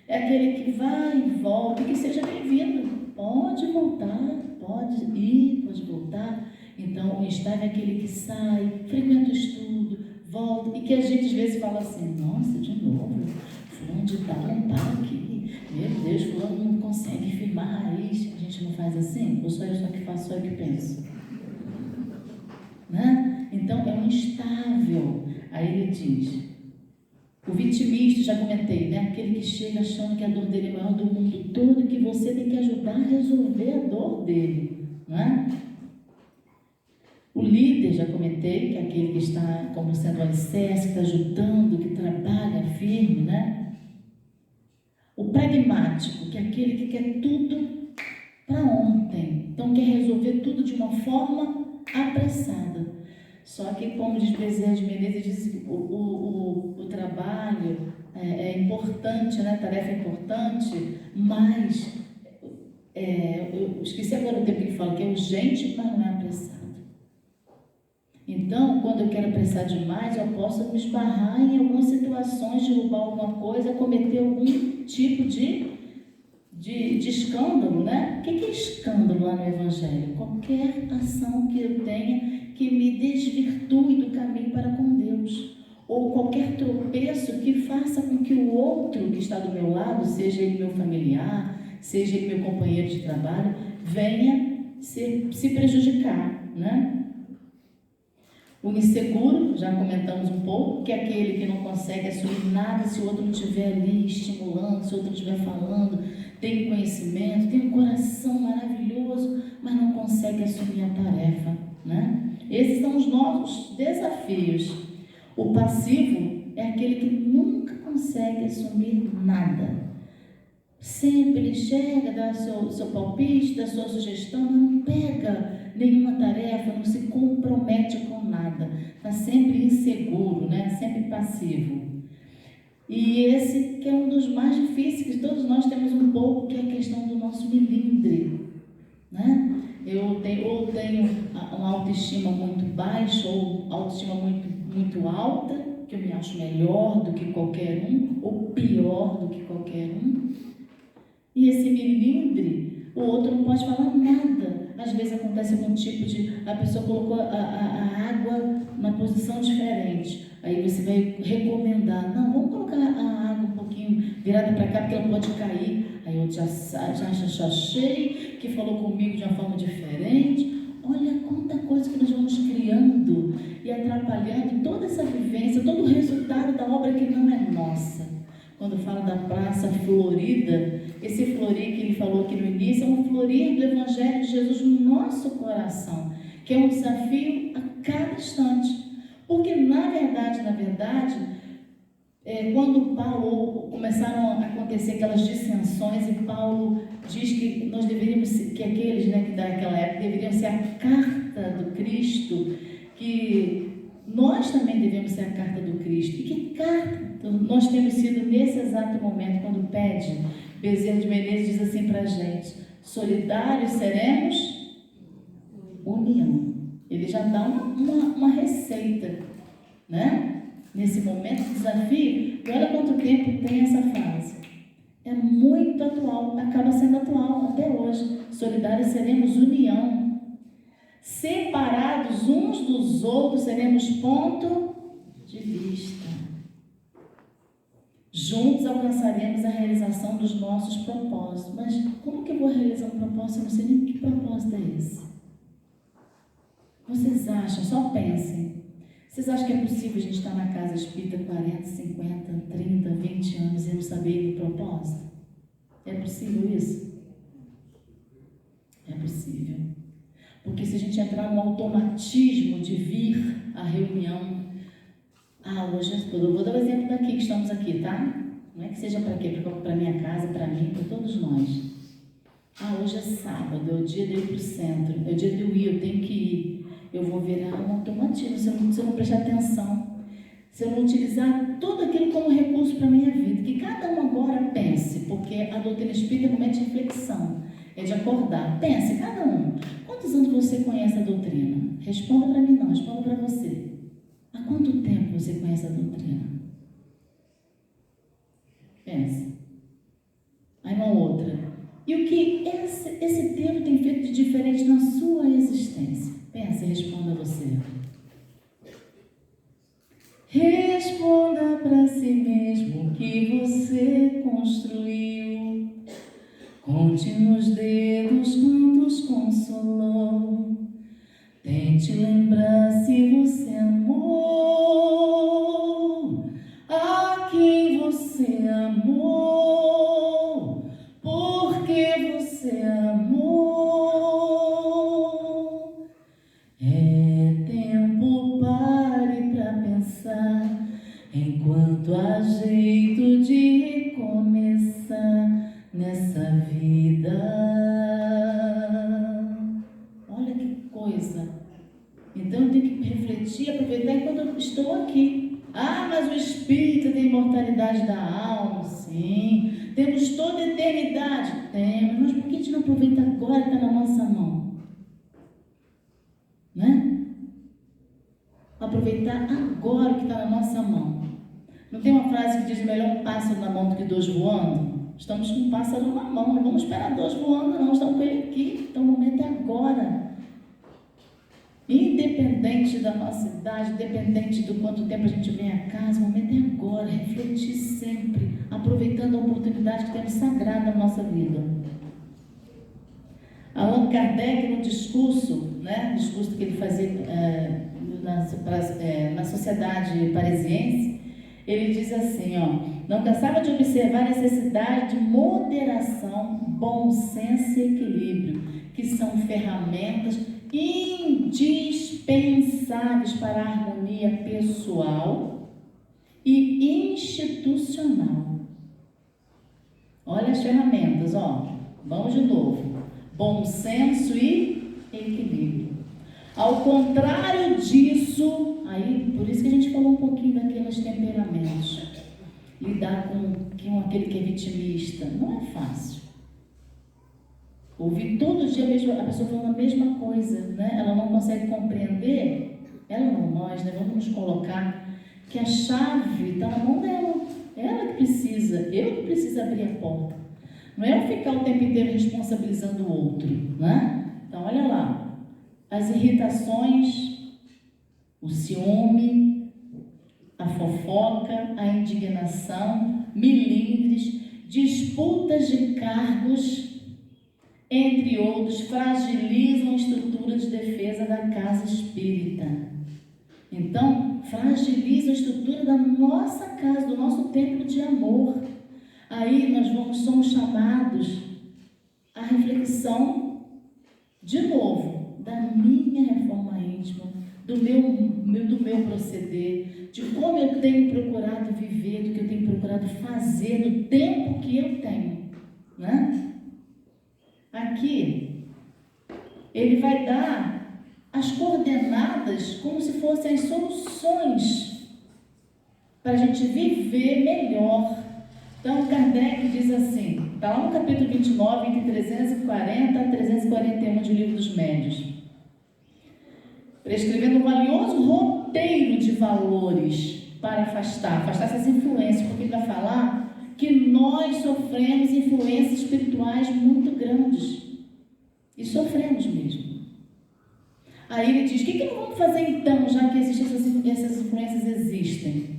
É aquele que vai e volta, e que seja bem-vindo. Pode voltar, pode ir, pode voltar. Então, o instável é aquele que sai, frequenta o estudo, volta, e que a gente às vezes fala assim, nossa, de novo, fulano de tal não está aqui. Meu Deus, fulano não consegue firmar raiz. A gente não faz assim? Ou só eu só que faço, só eu que penso? Né? Então, é um instável. Aí ele diz, o vitimista, já comentei, né? Aquele que chega achando que a dor dele é maior do mundo todo e que você tem que ajudar a resolver a dor dele, né? O líder, já comentei, que é aquele que está como sendo o alicerce, que está ajudando, que trabalha firme, né? O pragmático, que é aquele que quer tudo para ontem, então quer resolver tudo de uma forma apressada. Só que, como diz Bezerra de Menezes, diz o trabalho é importante, né? A tarefa é importante, mas eu esqueci agora o tempo que ele fala, que é urgente, mas não é apressado. Então, quando eu quero apressar demais, eu posso me esbarrar em algumas situações, derrubar alguma coisa, cometer algum tipo de escândalo, né? O que é escândalo lá no Evangelho? Qualquer ação que eu tenha que me desvirtue do caminho para com Deus, ou qualquer tropeço que faça com que o outro que está do meu lado, seja ele meu familiar, seja ele meu companheiro de trabalho, venha se prejudicar, né? O inseguro, já comentamos um pouco, que é aquele que não consegue assumir nada se o outro não estiver ali estimulando, se o outro não estiver falando, tem conhecimento, tem um coração maravilhoso, mas não consegue assumir a tarefa, né? Esses são os nossos desafios. O passivo é aquele que nunca consegue assumir nada. Sempre ele chega, dá seu palpite, dá sua sugestão, mas não pega nenhuma tarefa, não se compromete com nada. Está sempre inseguro, né? Sempre passivo. E esse que é um dos mais difíceis, que todos nós temos um pouco, que é a questão do nosso melindre, né? Eu tenho uma autoestima muito baixa ou autoestima muito alta, que eu me acho melhor do que qualquer um, ou pior do que qualquer um. E esse melindre, o outro não pode falar nada. Às vezes acontece algum tipo de... A pessoa colocou a água na posição diferente. Aí você vai recomendar. Não, vamos colocar a água um pouquinho virada para cá, porque ela pode cair. Aí eu já achei que falou comigo de uma forma diferente. Olha quanta coisa que nós vamos criando e atrapalhando toda essa vivência, todo o resultado da obra que não é nossa. Quando fala da praça florida, esse florir que ele falou aqui no início é um florir do Evangelho de Jesus no nosso coração, que é um desafio a cada instante. Porque, na verdade, quando Paulo começaram a acontecer aquelas dissensões, e Paulo diz que nós deveríamos, que aqueles, né, que daquela época deveriam ser a carta do Cristo, que nós também devemos ser a carta do Cristo. E que carta nós temos sido nesse exato momento, quando pede? Bezerra de Menezes diz assim para a gente: solidários seremos, união. Ele já dá uma receita, né? Nesse momento de desafio, e olha quanto tempo tem essa frase. É muito atual, acaba sendo atual até hoje. Solidários seremos união. Separados uns dos outros seremos ponto de vista. Juntos alcançaremos a realização dos nossos propósitos. Mas como que eu vou realizar um propósito? Eu não sei nem que propósito é esse. Vocês acham, só pensem, vocês acham que é possível a gente estar na casa espírita 40, 50, 30, 20 anos e não saber o propósito? É possível isso? É possível. Porque se a gente entrar no automatismo de vir à reunião, hoje eu vou dar o exemplo daqui, que estamos aqui, tá? Não é que seja para quê? Para minha casa, para mim, para todos nós. Hoje é sábado, é o dia de eu ir para o centro, é o dia de eu ir, eu tenho que ir. Eu vou virar um automatismo, se eu não prestar atenção, se eu não utilizar tudo aquilo como recurso para a minha vida. Que cada um agora pense, porque a doutrina espírita é um momento de reflexão, é de acordar. Pense, cada um. Quantos anos você conhece a doutrina? Responda para mim não, responda para você. Há quanto tempo você conhece a doutrina? Pensa. Aí uma outra. E o que esse tempo tem feito de diferente na sua existência? Pensa e responda você. Responda para si mesmo o que você construiu. Conte nos dedos quantos consolou. Tente lembrar se você amou a quem você amou, porque você amou. É tempo, pare pra pensar, enquanto há jeito de recomeçar nessa vida. Olha que coisa. Então eu tenho que refletir, aproveitar enquanto eu estou aqui. Ah, mas o espírito tem imortalidade da alma, sim. Temos toda a eternidade. Temos, mas por que a gente não aproveita agora que está na nossa mão? Né? Aproveitar agora o que está na nossa mão. Não tem uma frase que diz melhor um pássaro na mão do que dois voando? Estamos com um pássaro na mão, não vamos esperar dois voando, não. Estamos com ele aqui. Então o momento é agora. Independente da nossa idade, independente do quanto tempo a gente vem a casa, o momento é agora. Refletir sempre, aproveitando a oportunidade que temos sagrada na nossa vida. Allan Kardec, no discurso que ele fazia na sociedade parisiense, ele diz assim, não cansava de observar a necessidade de moderação, bom senso e equilíbrio, que são ferramentas indispensáveis para a harmonia pessoal e institucional. Olha as ferramentas, vamos de novo. Bom senso e equilíbrio. Ao contrário disso, aí, por isso que a gente falou um pouquinho daqueles temperamentos. Lidar com aquele que é vitimista não é fácil. Ouvir todo dia a pessoa falando a mesma coisa, né? Ela não consegue compreender, ela não, nós, né? Vamos nos colocar que a chave está na mão dela. Ela que precisa, eu que preciso abrir a porta. Não é eu ficar o tempo inteiro responsabilizando o outro, né? Então, olha lá, as irritações, o ciúme, a fofoca, a indignação, milindres, disputas de cargos, entre outros, fragilizam a estrutura de defesa da casa espírita. Então, fragilizam a estrutura da nossa casa, do nosso templo de amor. Aí nós somos chamados à reflexão, de novo, da minha reforma íntima, do meu proceder, de como eu tenho procurado viver, do que eu tenho procurado fazer, do tempo que eu tenho, né? Aqui, ele vai dar as coordenadas como se fossem as soluções para a gente viver melhor. Então, Kardec diz assim, está lá no capítulo 29, entre 340 a 341 de Livro dos Médios, prescrevendo um valioso roteiro de valores para afastar essas influências, porque ele vai falar que nós sofremos influências espirituais muito grandes. E sofremos mesmo. Aí ele diz, o que nós vamos fazer então, já que essas influências existem?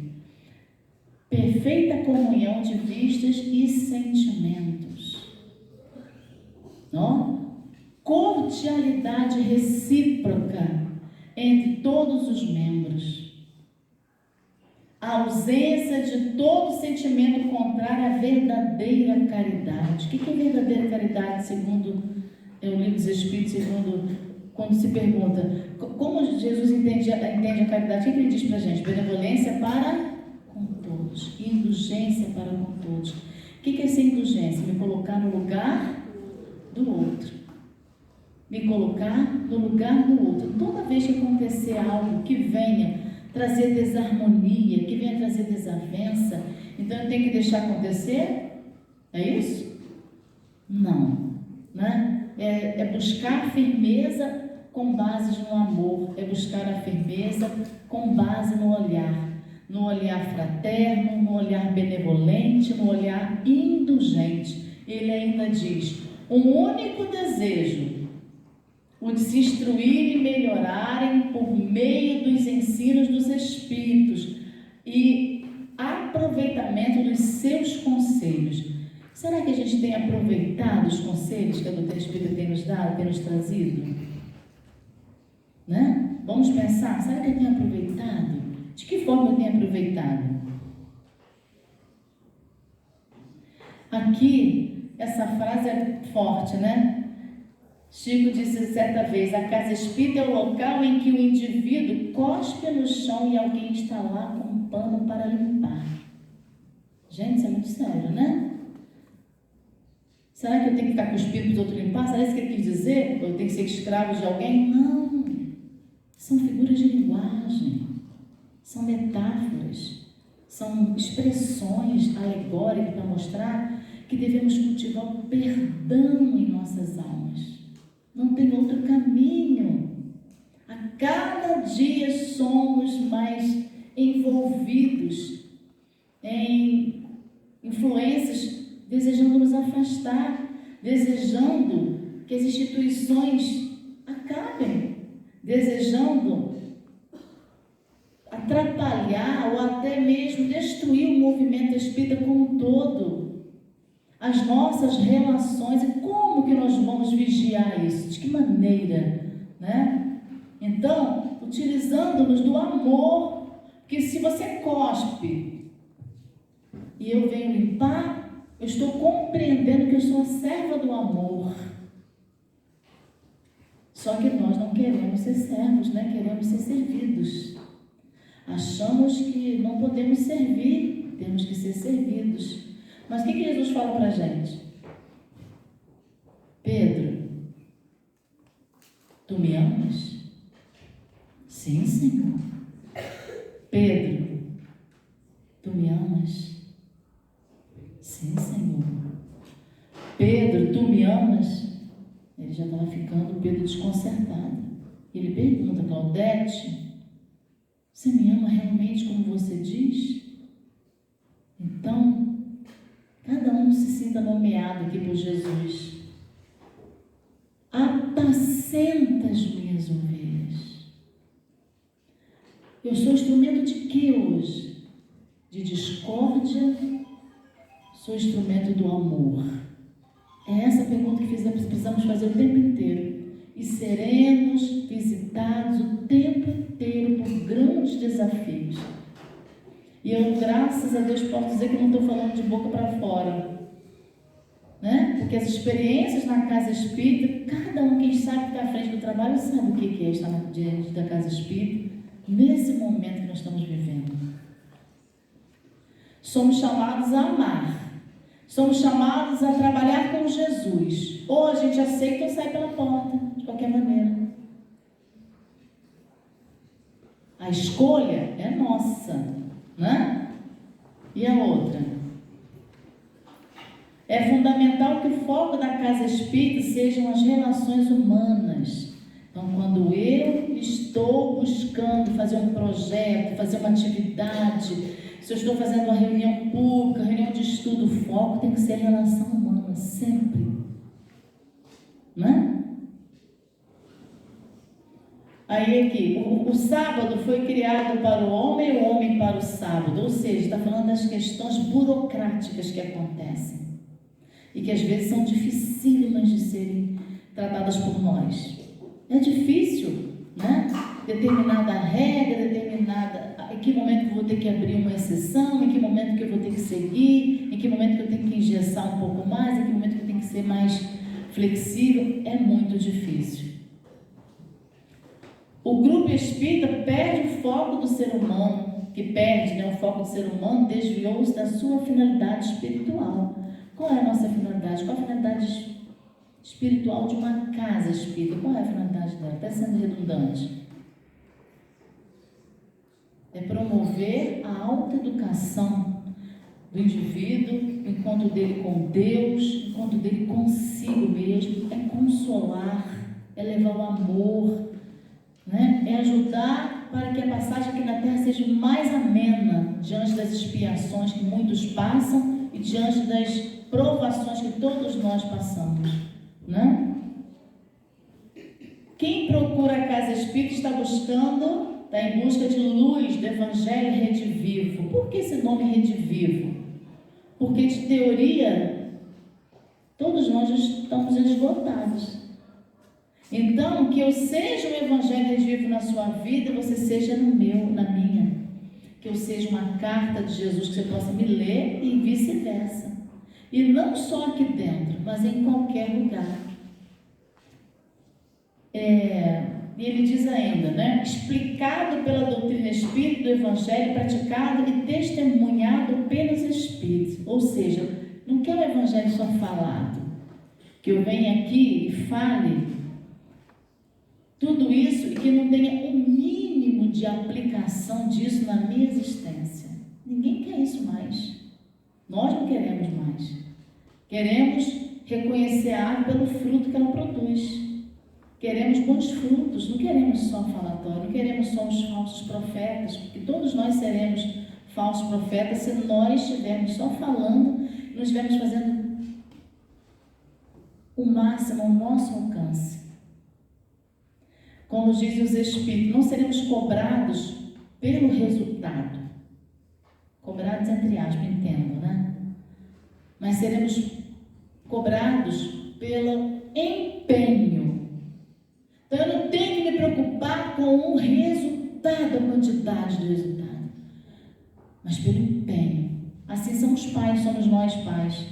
Perfeita comunhão de vistas e sentimentos. Cordialidade recíproca entre todos os membros. A ausência de todo sentimento contrário à verdadeira caridade. O que é verdadeira caridade, segundo o Livro dos Espíritos, quando se pergunta como Jesus entende a caridade? O que ele diz para a gente? Benevolência para com todos, indulgência para com todos. O que é ser indulgência? Me colocar no lugar do outro. Me colocar no lugar do outro. Toda vez que acontecer algo que venha trazer desarmonia, que venha trazer desavença, então eu tenho que deixar acontecer? É isso? Não, né? É buscar firmeza com base no amor, é buscar a firmeza com base no olhar fraterno, no olhar benevolente, no olhar indulgente. Ele ainda diz: um único desejo, o de se instruir e melhorarem por meio dos ensinos dos Espíritos e aproveitamento dos seus conselhos. Será que a gente tem aproveitado os conselhos que a doutrina espírita tem nos dado, tem nos trazido? Né? Vamos pensar, será que eu tenho aproveitado? De que forma eu tenho aproveitado? Aqui, essa frase é forte, né? Chico disse certa vez: a casa espírita é o local em que o indivíduo cospe no chão e alguém está lá com um pano para limpar. Gente, isso é muito sério, né? Será que eu tenho que ficar cuspindo para os outros limpar? Será isso que ele quis dizer? Ou eu tenho que ser escravo de alguém? Não. São figuras de linguagem, são metáforas, são expressões alegóricas para mostrar que devemos cultivar o perdão em nossas almas. Não tem outro caminho. A cada dia somos mais envolvidos em influências, desejando nos afastar, desejando que as instituições acabem, desejando atrapalhar ou até mesmo destruir o movimento espírita como um todo, as nossas relações. E como que nós vamos vigiar isso? De que maneira, né? Então, utilizando-nos do amor, porque se você cospe e eu venho limpar, eu estou compreendendo que eu sou a serva do amor. Só que nós não queremos ser servos, né? Queremos ser servidos. Achamos que não podemos servir, temos que ser servidos. Mas o que Jesus fala para a gente? Pedro, tu me amas? Sim, Senhor. Pedro, tu me amas? Sim, Senhor. Pedro, tu me amas? Ele já estava ficando, Pedro, desconcertado. Ele pergunta: Claudete, você me ama realmente como você diz? Então, cada um se sinta nomeado aqui por Jesus. Apacenta as minhas ovelhas. Eu sou instrumento de quê hoje? De discórdia? Sou instrumento do amor? É essa a pergunta que precisamos fazer o tempo inteiro. E seremos visitados o tempo inteiro por grandes desafios. E eu, graças a Deus, posso dizer que não estou falando de boca para fora, né? Porque as experiências na casa espírita, cada um, quem sabe que está à frente do trabalho, sabe o que é estar diante da casa espírita, nesse momento que nós estamos vivendo. Somos chamados a amar. Somos chamados a trabalhar com Jesus. Ou a gente aceita ou sai pela porta, de qualquer maneira. A escolha é nossa, né? E a outra? É fundamental que o foco da casa espírita sejam as relações humanas. Então, quando eu estou buscando fazer um projeto, fazer uma atividade, se eu estou fazendo uma reunião pública, reunião de estudo, o foco tem que ser a relação humana, sempre. Né? Aí aqui, o sábado foi criado para o homem para o sábado. Ou seja, está falando das questões burocráticas que acontecem. E que às vezes são dificílimas de serem tratadas por nós. É difícil, né? Determinada regra, em que momento que eu vou ter que abrir uma exceção, em que momento que eu vou ter que seguir, em que momento que eu tenho que engessar um pouco mais, em que momento que eu tenho que ser mais flexível. É muito difícil. O grupo espírita perde o foco do ser humano, que perde, né, o foco do ser humano, desviou-se da sua finalidade espiritual. Qual é a nossa finalidade? Qual a finalidade espiritual de uma casa espírita? Qual é a finalidade dela? Está sendo redundante. É promover a autoeducação do indivíduo, o encontro dele com Deus, o encontro dele consigo mesmo, é consolar, é levar o amor, né? É ajudar para que a passagem aqui na Terra seja mais amena diante das expiações que muitos passam e diante das provações que todos nós passamos, né? Quem procura a casa espírita está em busca de luz do Evangelho redivivo. Por que esse nome redivivo? Porque de teoria, todos nós estamos esgotados. Então, que eu seja o Evangelho redivivo na sua vida, você seja no meu, na minha. Que eu seja uma carta de Jesus que você possa me ler e vice-versa. E não só aqui dentro, mas em qualquer lugar. E ele diz ainda, né? Explicado pela doutrina espírita do Evangelho, praticado e testemunhado pelos espíritos. Ou seja, não quer o Evangelho só falado. Que eu venha aqui e fale tudo isso e que não tenha o mínimo de aplicação disso na minha existência. Ninguém quer isso mais. Nós não queremos mais. Queremos reconhecer a árvore pelo fruto que ela produz. Queremos bons frutos, não queremos só falatório, não queremos só os falsos profetas, porque todos nós seremos falsos profetas se nós estivermos só falando e não estivermos fazendo o máximo ao nosso alcance. Como dizem os Espíritos, não seremos cobrados pelo resultado. Cobrados entre aspas, entendo, né? Mas seremos cobrados pelo empenho. Então eu não tenho que me preocupar com o resultado, a quantidade do resultado, mas pelo empenho. Assim são os pais, somos nós pais.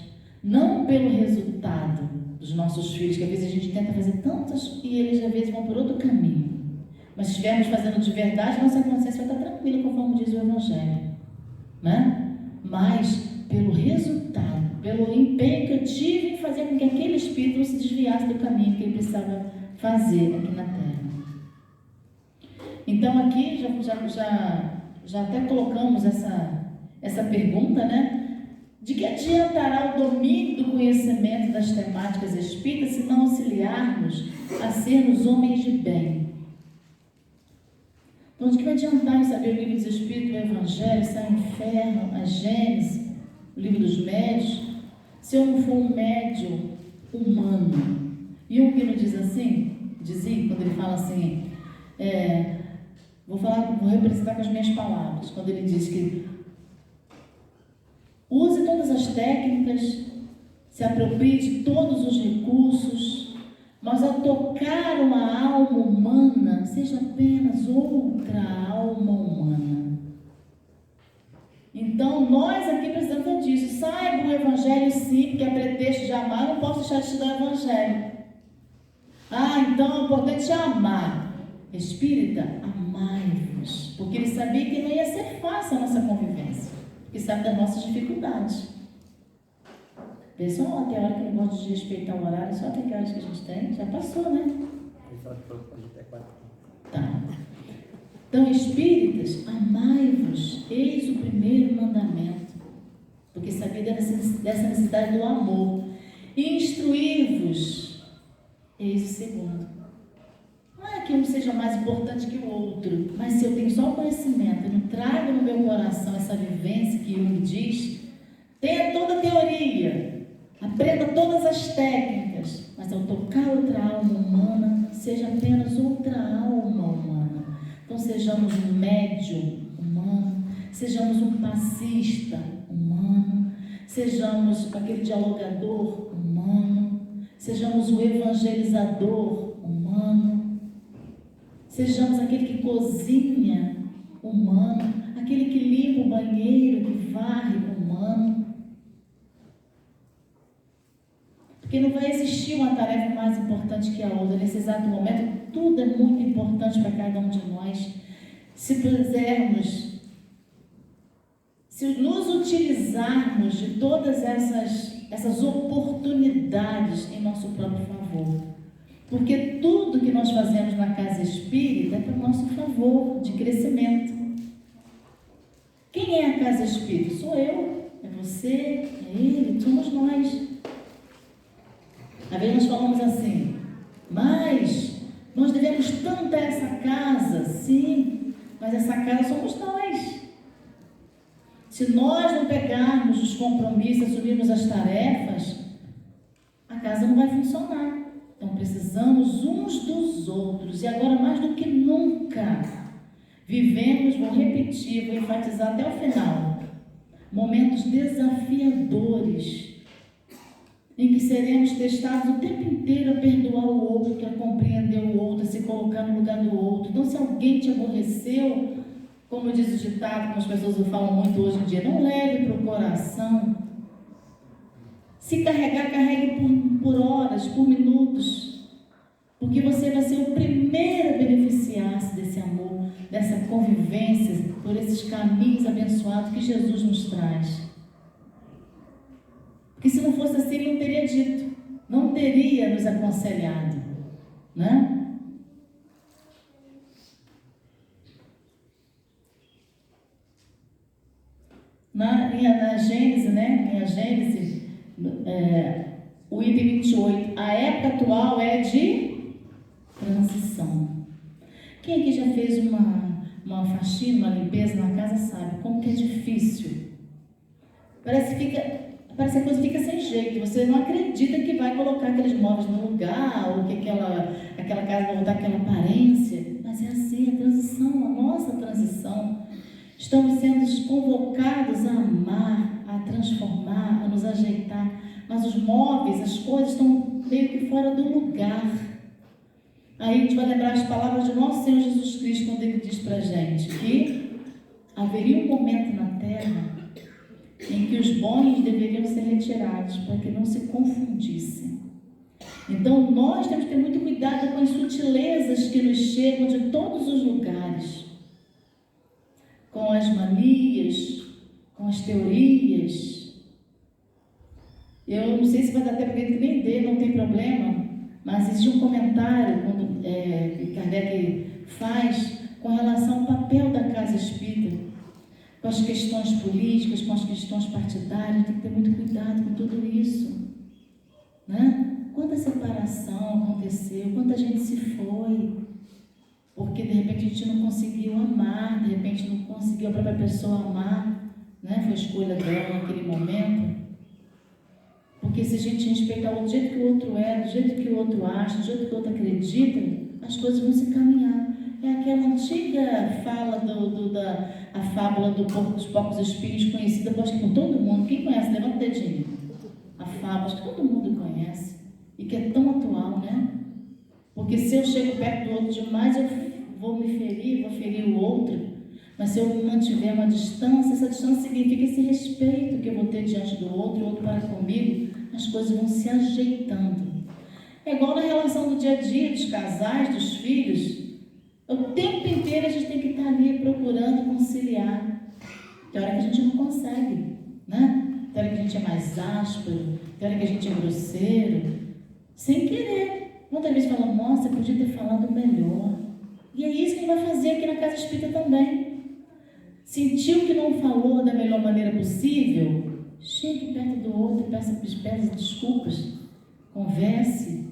Não pelo resultado dos nossos filhos, que às vezes a gente tenta fazer tantas e eles às vezes vão por outro caminho. Mas se estivermos fazendo de verdade, nossa consciência vai estar tranquila, conforme diz o Evangelho, né? Mas pelo resultado, pelo empenho que eu tive em fazer com que aquele espírito não se desviasse do caminho que ele precisava fazer aqui na Terra. Então aqui já até colocamos essa pergunta, né? De que adiantará o domínio do conhecimento das temáticas espíritas se não auxiliarmos a sermos homens de bem? Então, de que vai adiantar em saber o livro dos Espíritos, o Evangelho, se é o inferno, a Gênesis, o livro dos médios, se eu não for um médium humano? E um que diz assim, dizia, quando ele fala assim, vou representar com as minhas palavras, quando ele diz que use todas as técnicas, se aproprie de todos os recursos, mas ao tocar uma alma humana, seja apenas outra alma humana. Então, nós aqui precisamos disso. Saiba o Evangelho sim, porque a pretexto de amar, eu não posso deixar de estudar o Evangelho. Então é importante amar. Espírita, amai-vos. Porque ele sabia que não ia ser fácil a nossa convivência. Porque sabe das nossas dificuldades. Pessoal, até a hora que ele gosta de respeitar o horário, só até que horas que a gente tem, já passou, né? Tá. Então, espíritas, amai-vos, eis o primeiro mandamento. Porque sabia dessa necessidade do amor. E instruir-vos, eis o segundo. Não é que um seja mais importante que o outro, mas se eu tenho só o conhecimento, eu não trago no meu coração essa vivência que Jung diz, tenha toda a teoria, aprenda todas as técnicas, mas ao tocar outra alma humana, seja apenas outra alma humana. Então sejamos um médium humano, sejamos um passista humano, sejamos aquele dialogador humano, sejamos o evangelizador humano, sejamos aquele que cozinha humano, aquele que limpa o banheiro, que varre humano. Porque não vai existir uma tarefa mais importante que a outra. Nesse exato momento, tudo é muito importante para cada um de nós. Se nos utilizarmos de todas essas oportunidades em nosso próprio favor. Porque tudo que nós fazemos na casa espírita é para o nosso favor, de crescimento. Quem é a casa espírita? Sou eu, é você, é ele, somos nós. Às vezes nós falamos assim, mas santa é essa casa? Sim, mas essa casa somos nós. Se nós não pegarmos os compromissos, assumirmos as tarefas, a casa não vai funcionar. Então precisamos uns dos outros. E agora mais do que nunca, vivemos, vou repetir, vou enfatizar até o final, momentos desafiadores, em que seremos testados o tempo inteiro a perdoar o outro, a compreender o outro, a se colocar no lugar do outro. Então, se alguém te aborreceu, como diz o ditado, como as pessoas falam muito hoje em dia, não leve para o coração. Se carregar, carregue por horas, por minutos, porque você vai ser o primeiro a beneficiar-se desse amor, dessa convivência, por esses caminhos abençoados que Jesus nos traz. Porque se não fosse assim, ele não teria dito, não teria nos aconselhado, né? Na Gênesis, né? Em Gênesis, o item 28, a época atual é de transição. Quem aqui já fez uma faxina, uma limpeza na casa sabe como que é difícil. Parece que a coisa fica sem jeito. Você não acredita que vai colocar aqueles móveis no lugar, ou que aquela casa vai voltar aquela aparência. Mas é assim, a transição, a nossa transição. Estamos sendo convocados a amar, a transformar, a nos ajeitar. Mas os móveis, as coisas estão meio que fora do lugar. Aí a gente vai lembrar as palavras de nosso Senhor Jesus Cristo, quando Ele diz para a gente que haveria um momento na terra em que os bons deveriam ser retirados, para que não se confundissem. Então nós temos que ter muito cuidado com as sutilezas que nos chegam de todos os lugares, com as manias, com as teorias. Eu não sei se vai dar tempo para ele nem dê, não tem problema, mas existe um comentário que Kardec faz com relação ao papel da casa espírita, com as questões políticas, com as questões partidárias. Tem que ter muito cuidado com tudo isso, né? Quanta separação aconteceu, quanta gente se foi, porque de repente a gente não conseguiu amar, de repente não conseguiu a própria pessoa amar, né? Foi escolha dela naquele momento. Porque se a gente respeitar o jeito que o outro é, do jeito que o outro acha, do jeito que o outro acredita, as coisas vão se caminhar. É aquela antiga fala a fábula dos porcos espinhos, conhecida, eu acho que por todo mundo. Quem conhece? Levanta o dedinho. A fábula, acho que todo mundo conhece. E que é tão atual, né? Porque se eu chego perto do outro demais, eu vou me ferir, vou ferir o outro. Mas se eu mantiver uma distância, essa distância significa esse respeito que eu vou ter diante do outro, o outro para comigo, as coisas vão se ajeitando. É igual na relação do dia a dia, dos casais, dos filhos. O tempo inteiro a gente tem que estar ali procurando conciliar. Tem hora que a gente não consegue, né? Tem hora que a gente é mais áspero, tem hora que a gente é grosseiro, sem querer. Muitas vezes falamos, nossa, eu podia ter falado melhor. E é isso que a gente vai fazer aqui na Casa Espírita também. Sentiu que não falou da melhor maneira possível? Chegue perto do outro e peça desculpas. Converse.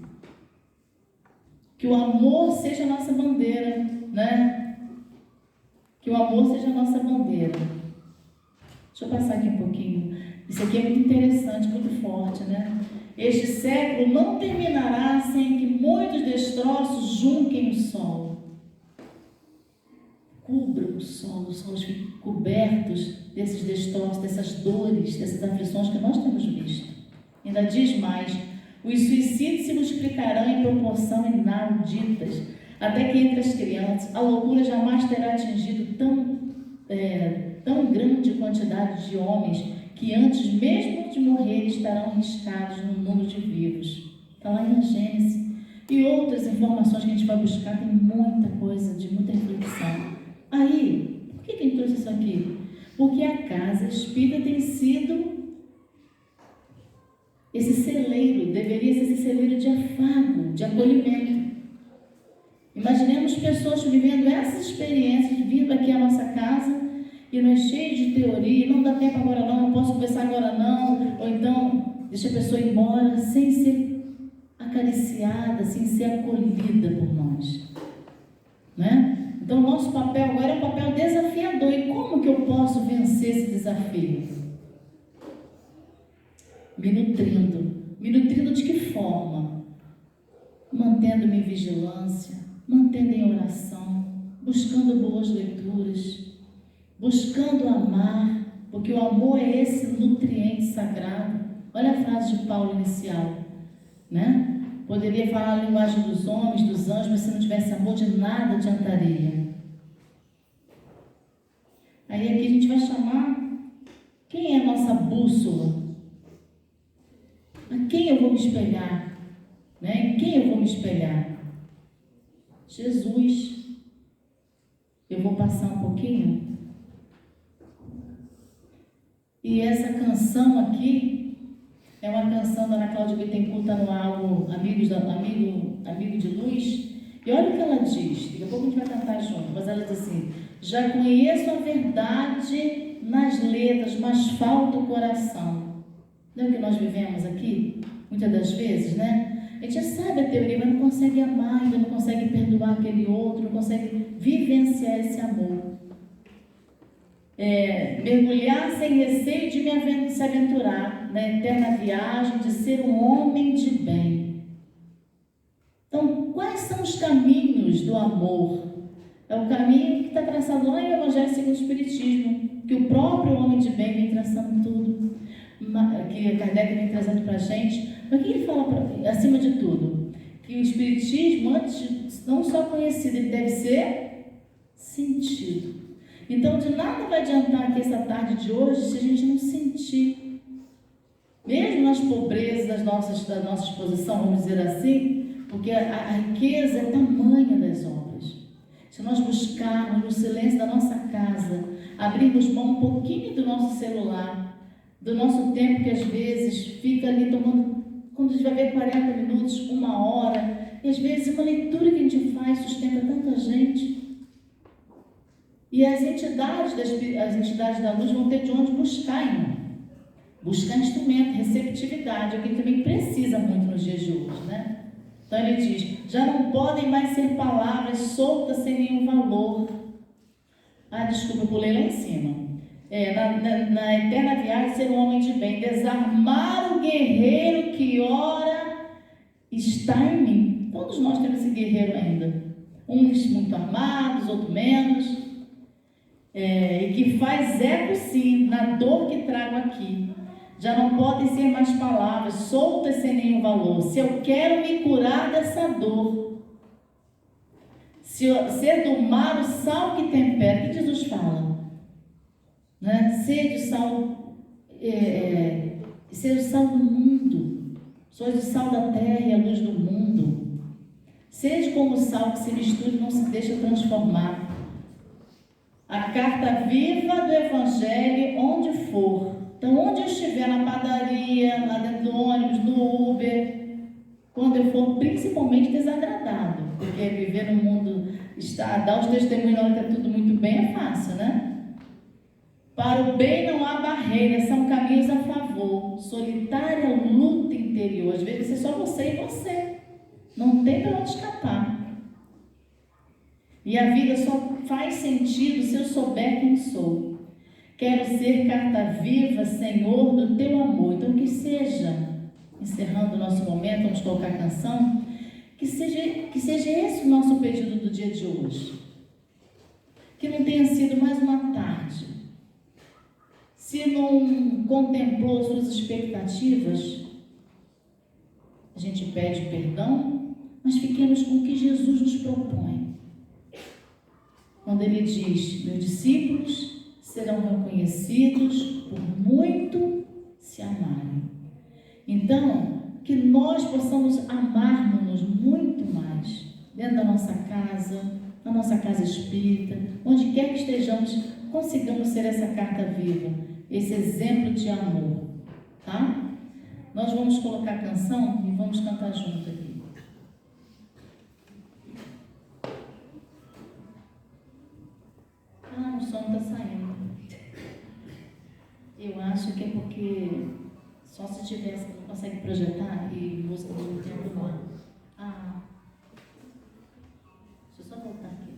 Que o amor seja a nossa bandeira, né? Que o amor seja a nossa bandeira. Deixa eu passar aqui um pouquinho. Isso aqui é muito interessante, muito forte, né? Este século não terminará sem que muitos destroços junquem o sol. Cubram o sol, os solos fiquem cobertos desses destroços, dessas dores, dessas aflições que nós temos visto. Ainda diz mais, os suicídios se multiplicarão em proporção inauditas, até que entre as crianças a loucura jamais terá atingido tão grande quantidade de homens que antes mesmo de morrer estarão arriscados no número de vivos. Está lá em Gênesis. E outras informações que a gente vai buscar, tem muita coisa, de muita reflexão. Aí, por que a gente trouxe isso aqui? Porque a Casa Espírita tem sido esse celeiro, deveria ser esse celeiro de afago, de acolhimento. Imaginemos pessoas vivendo essas experiências, vindo aqui à nossa casa, e nós cheios de teoria, não dá tempo agora não, não posso conversar agora não, ou então deixa a pessoa ir embora sem ser acariciada, sem ser acolhida por nós. né? Então, o nosso papel agora é um papel desafiador. E como que eu posso vencer esse desafio? Me nutrindo. Me nutrindo de que forma? Mantendo-me em vigilância, mantendo em oração, buscando boas leituras, buscando amar, porque o amor é esse nutriente sagrado. Olha a frase de Paulo inicial, né? Poderia falar a linguagem dos homens, dos anjos, mas se não tivesse amor, de nada adiantaria. Aí aqui a gente vai chamar quem é a nossa bússola. A quem eu vou me espelhar? Né? Em quem eu vou me espelhar? Jesus. Eu vou passar um pouquinho. E essa canção aqui é uma canção da Ana Cláudia Bittencourt, está no álbum Amigo de Luz. E olha o que ela diz. Daqui a pouco a gente vai cantar junto. Mas ela diz assim: já conheço a verdade nas letras, mas falta o coração. Não é o que nós vivemos aqui? Muitas das vezes, né? A gente já sabe a teoria, mas não consegue amar, ainda não consegue perdoar aquele outro, não consegue vivenciar esse amor. Mergulhar sem receio de se aventurar na eterna viagem de ser um homem de bem. Então, quais são os caminhos do amor? É o caminho que está traçado lá em Evangelho segundo o Espiritismo, que o próprio homem de bem vem traçando tudo, que Kardec vem trazendo para a gente. Mas o que ele fala, acima de tudo? Que o Espiritismo, antes não só conhecido, ele deve ser sentido. Então, de nada vai adiantar aqui essa tarde de hoje se a gente não sentir. Mesmo nas pobrezas da nossa exposição, vamos dizer assim, porque a riqueza é tamanha das obras. Se nós buscarmos no silêncio da nossa casa, abrirmos mão um pouquinho do nosso celular, do nosso tempo que às vezes fica ali tomando, quando a gente vai ver 40 minutos, 1 hora, e às vezes uma leitura que a gente faz sustenta tanta gente. E as entidades da luz vão ter de onde buscar, irmão. Buscar instrumento, receptividade, é o que também precisa muito nos dias de hoje, né? Então ele diz: já não podem mais ser palavras soltas sem nenhum valor. Desculpa, eu pulei lá em cima. Na eterna viagem, ser um homem de bem, desarmar o guerreiro que ora está em mim. Todos nós temos esse guerreiro ainda. Uns muito armados, outros menos. E que faz eco sim na dor que trago aqui. Já não podem ser mais palavras soltas sem nenhum valor. Se eu quero me curar dessa dor, ser do mar o sal que tempera, que Jesus fala, né? Ser o sal do mundo. Sois o sal da terra e a luz do mundo. Seja como o sal que se mistura e não se deixa transformar. A carta viva do Evangelho onde for. Então, onde eu estiver, na padaria, lá dentro do ônibus, no Uber, quando eu for principalmente desagradado, porque viver no mundo, dar os testemunhos na hora que está tudo muito bem é fácil, né? Para o bem não há barreiras, são caminhos a favor. Solitária luta interior. Às vezes é só você e você. Não tem para onde escapar. E a vida só faz sentido se eu souber quem sou. Quero ser carta viva, Senhor, do teu amor. Então que seja, encerrando o nosso momento, vamos colocar a canção, que seja esse o nosso pedido do dia de hoje. Que não tenha sido mais uma tarde. Se não contemplou suas expectativas, a gente pede perdão, mas fiquemos com o que Jesus nos propõe. Quando ele diz: meus discípulos serão reconhecidos por muito se amarem. Então, que nós possamos amar-nos muito mais, dentro da nossa casa, na nossa casa espírita, onde quer que estejamos, consigamos ser essa carta viva, esse exemplo de amor, tá? Nós vamos colocar a canção e vamos cantar junto aqui. O som está saindo. Eu acho que é porque só se tivesse, não consegue projetar e música do tempo não. Deixa eu só voltar aqui.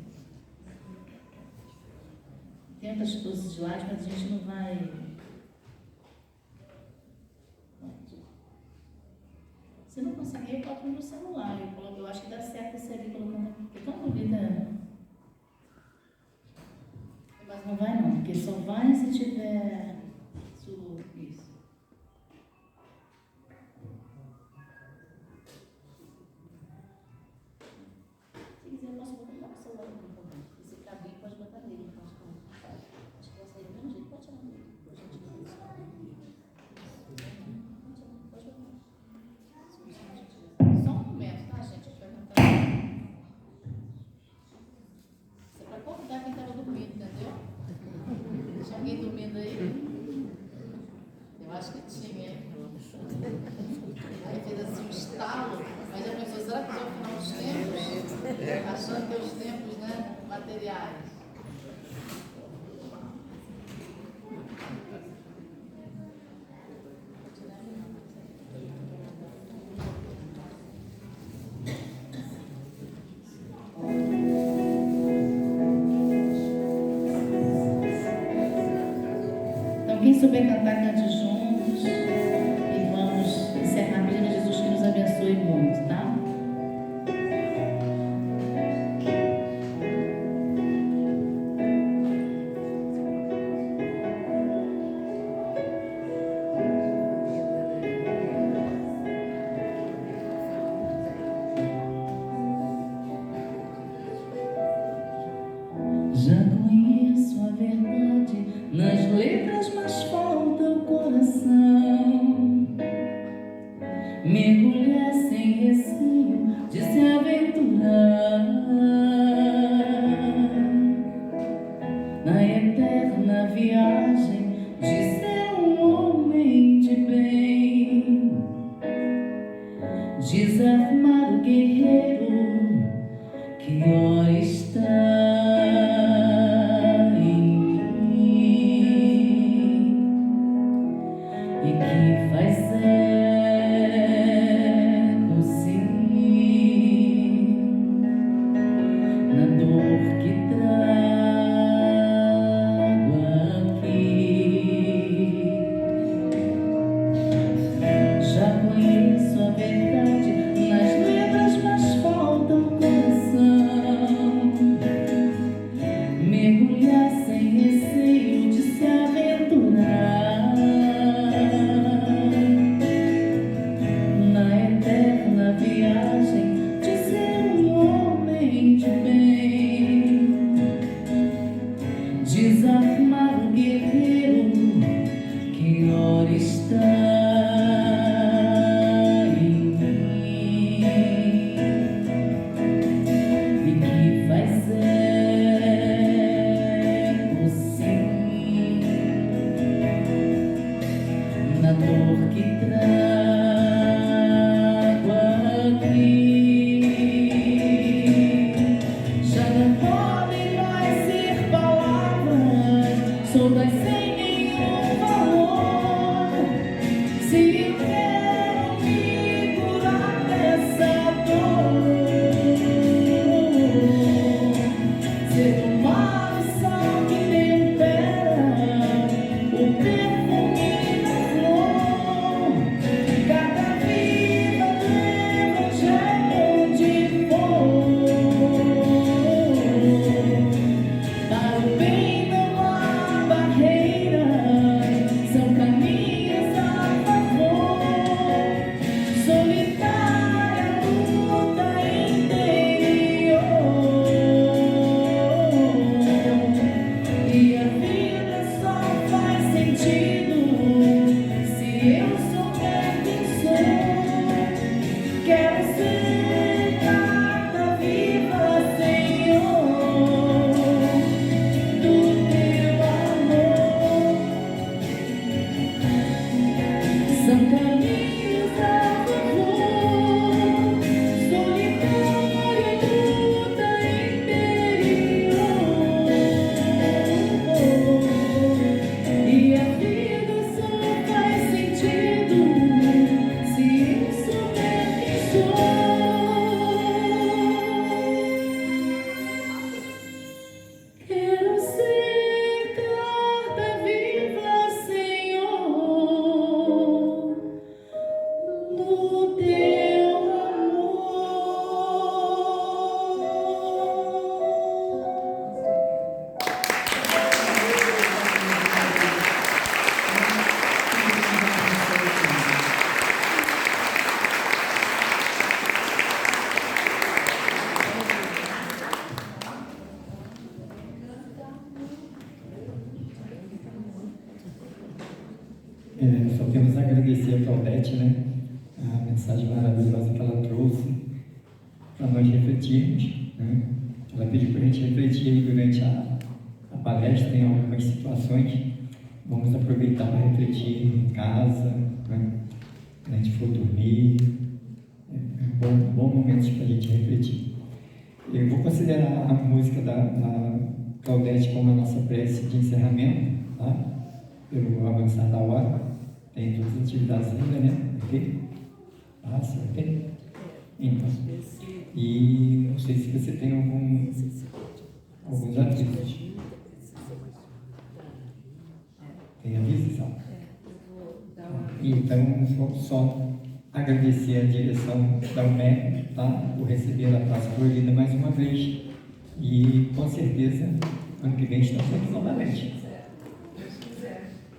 muitas slides, mas a gente não vai. Se não conseguir, eu coloco no celular. Eu acho que dá certo você ali colocando aqui. Porque tão bonita. Mas não vai não, porque só vai se tiver isso. Se quiser, eu posso botar no celular também. E se caber, pode botar nele. Acho que vai sair do mesmo jeito. Pode tirar nele. Pode botar. Só um momento, tá, gente? A gente vai tentar. Isso é para convidar quem estava dormindo, entendeu? Tinha alguém dormindo aí? Eu acho que tinha, hein? Aí fez assim um estalo, mas já pensou, será que já é o final dos tempos? Achando que é os tempos, né, materiais. Quem souber cantar, cante juntos e vamos encerrar pedindo a Jesus que nos abençoe muito, tá? Já conheço a verdade nas letras, mas falta o coração. Mergulhar sem receio de se aventurar na eterna viagem de ser um homem de bem. Desarmar o guerreiro que ora está Se eu souber quem sou. do teu amor. Só temos a agradecer a Claudete, né? A mensagem maravilhosa que ela trouxe para nós refletirmos, né? Ela pediu para a gente refletir aí durante a palestra em algumas situações. Vamos aproveitar para refletir em casa, né? Quando a gente for dormir. É um bom momento para a gente refletir. Eu vou considerar a música da Claudete como a nossa prece de encerramento, tá? Pelo avançar da hora. Tem todas as atividades ainda, né? Ok? Passa, ok? Então. E não sei se você tem alguns avisos. Tem avisos, Sal? Então, vou só agradecer a direção da UMEC, tá? Por receber a Praça Florida mais uma vez. E, com certeza, ano que vem estamos aqui novamente.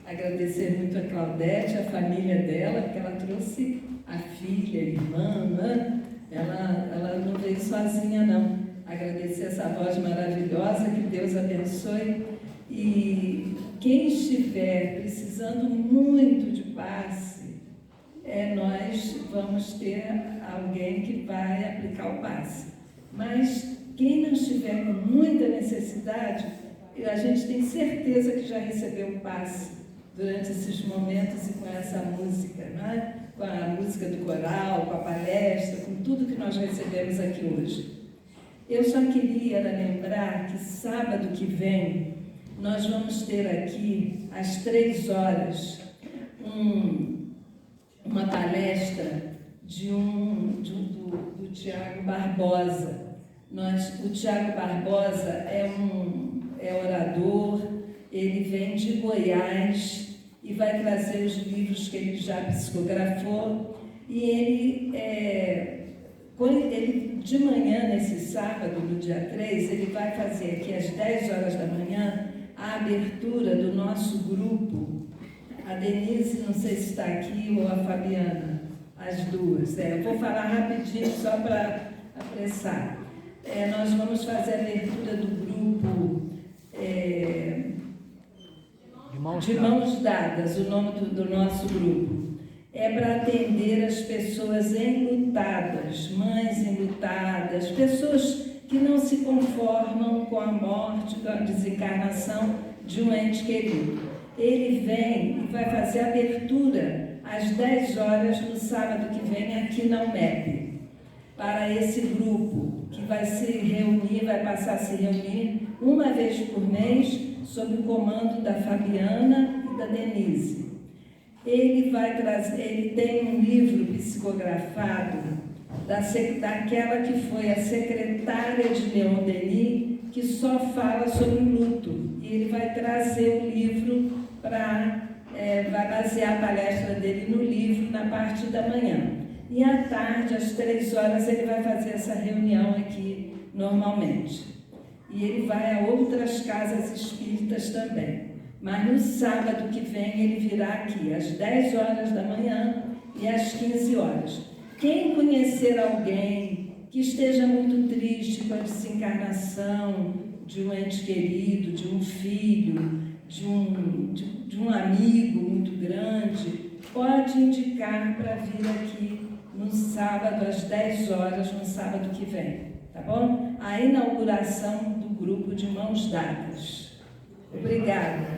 Agradecer muito a Claudete, a família dela, porque ela trouxe a filha, a irmã, né? Ela não veio sozinha, não. Agradecer essa voz maravilhosa, que Deus abençoe. E quem estiver precisando muito de passe, nós vamos ter alguém que vai aplicar o passe. Mas quem não estiver com muita necessidade, a gente tem certeza que já recebeu o passe durante esses momentos e com essa música, né? Com a música do coral, com a palestra, com tudo que nós recebemos aqui hoje. Eu só queria lembrar que sábado que vem nós vamos ter aqui, às 3 horas, uma palestra do Tiago Barbosa. O Tiago Barbosa é orador, ele vem de Goiás e vai trazer os livros que ele já psicografou. E ele de manhã, nesse sábado, no dia 3, ele vai fazer aqui às 10 horas da manhã a abertura do nosso grupo. A Denise, não sei se está aqui, ou a Fabiana, as duas. Eu vou falar rapidinho só para apressar. Nós vamos fazer a abertura do grupo de Mãos Dadas, o nome do nosso grupo. É para atender as pessoas enlutadas, mães enlutadas, pessoas que não se conformam com a morte, com a desencarnação de um ente querido. Ele vem e vai fazer a abertura às 10 horas no sábado que vem aqui na UMEP, para esse grupo que vai se reunir, vai passar a se reunir uma vez por mês, sob o comando da Fabiana e da Denise. Ele tem um livro psicografado daquela que foi a secretária de Leon Denis, que só fala sobre o luto. E ele vai trazer o livro vai basear a palestra dele no livro na parte da manhã. E à tarde, às 3 horas, ele vai fazer essa reunião aqui normalmente. E ele vai a outras casas espíritas também. Mas no sábado que vem ele virá aqui, às 10 horas da manhã e às 15 horas. Quem conhecer alguém que esteja muito triste com a desencarnação de um ente querido, de um filho, de um amigo muito grande, pode indicar para vir aqui no sábado, às 10 horas, no sábado que vem. Tá bom? A inauguração do grupo de Mãos Dadas. Obrigada.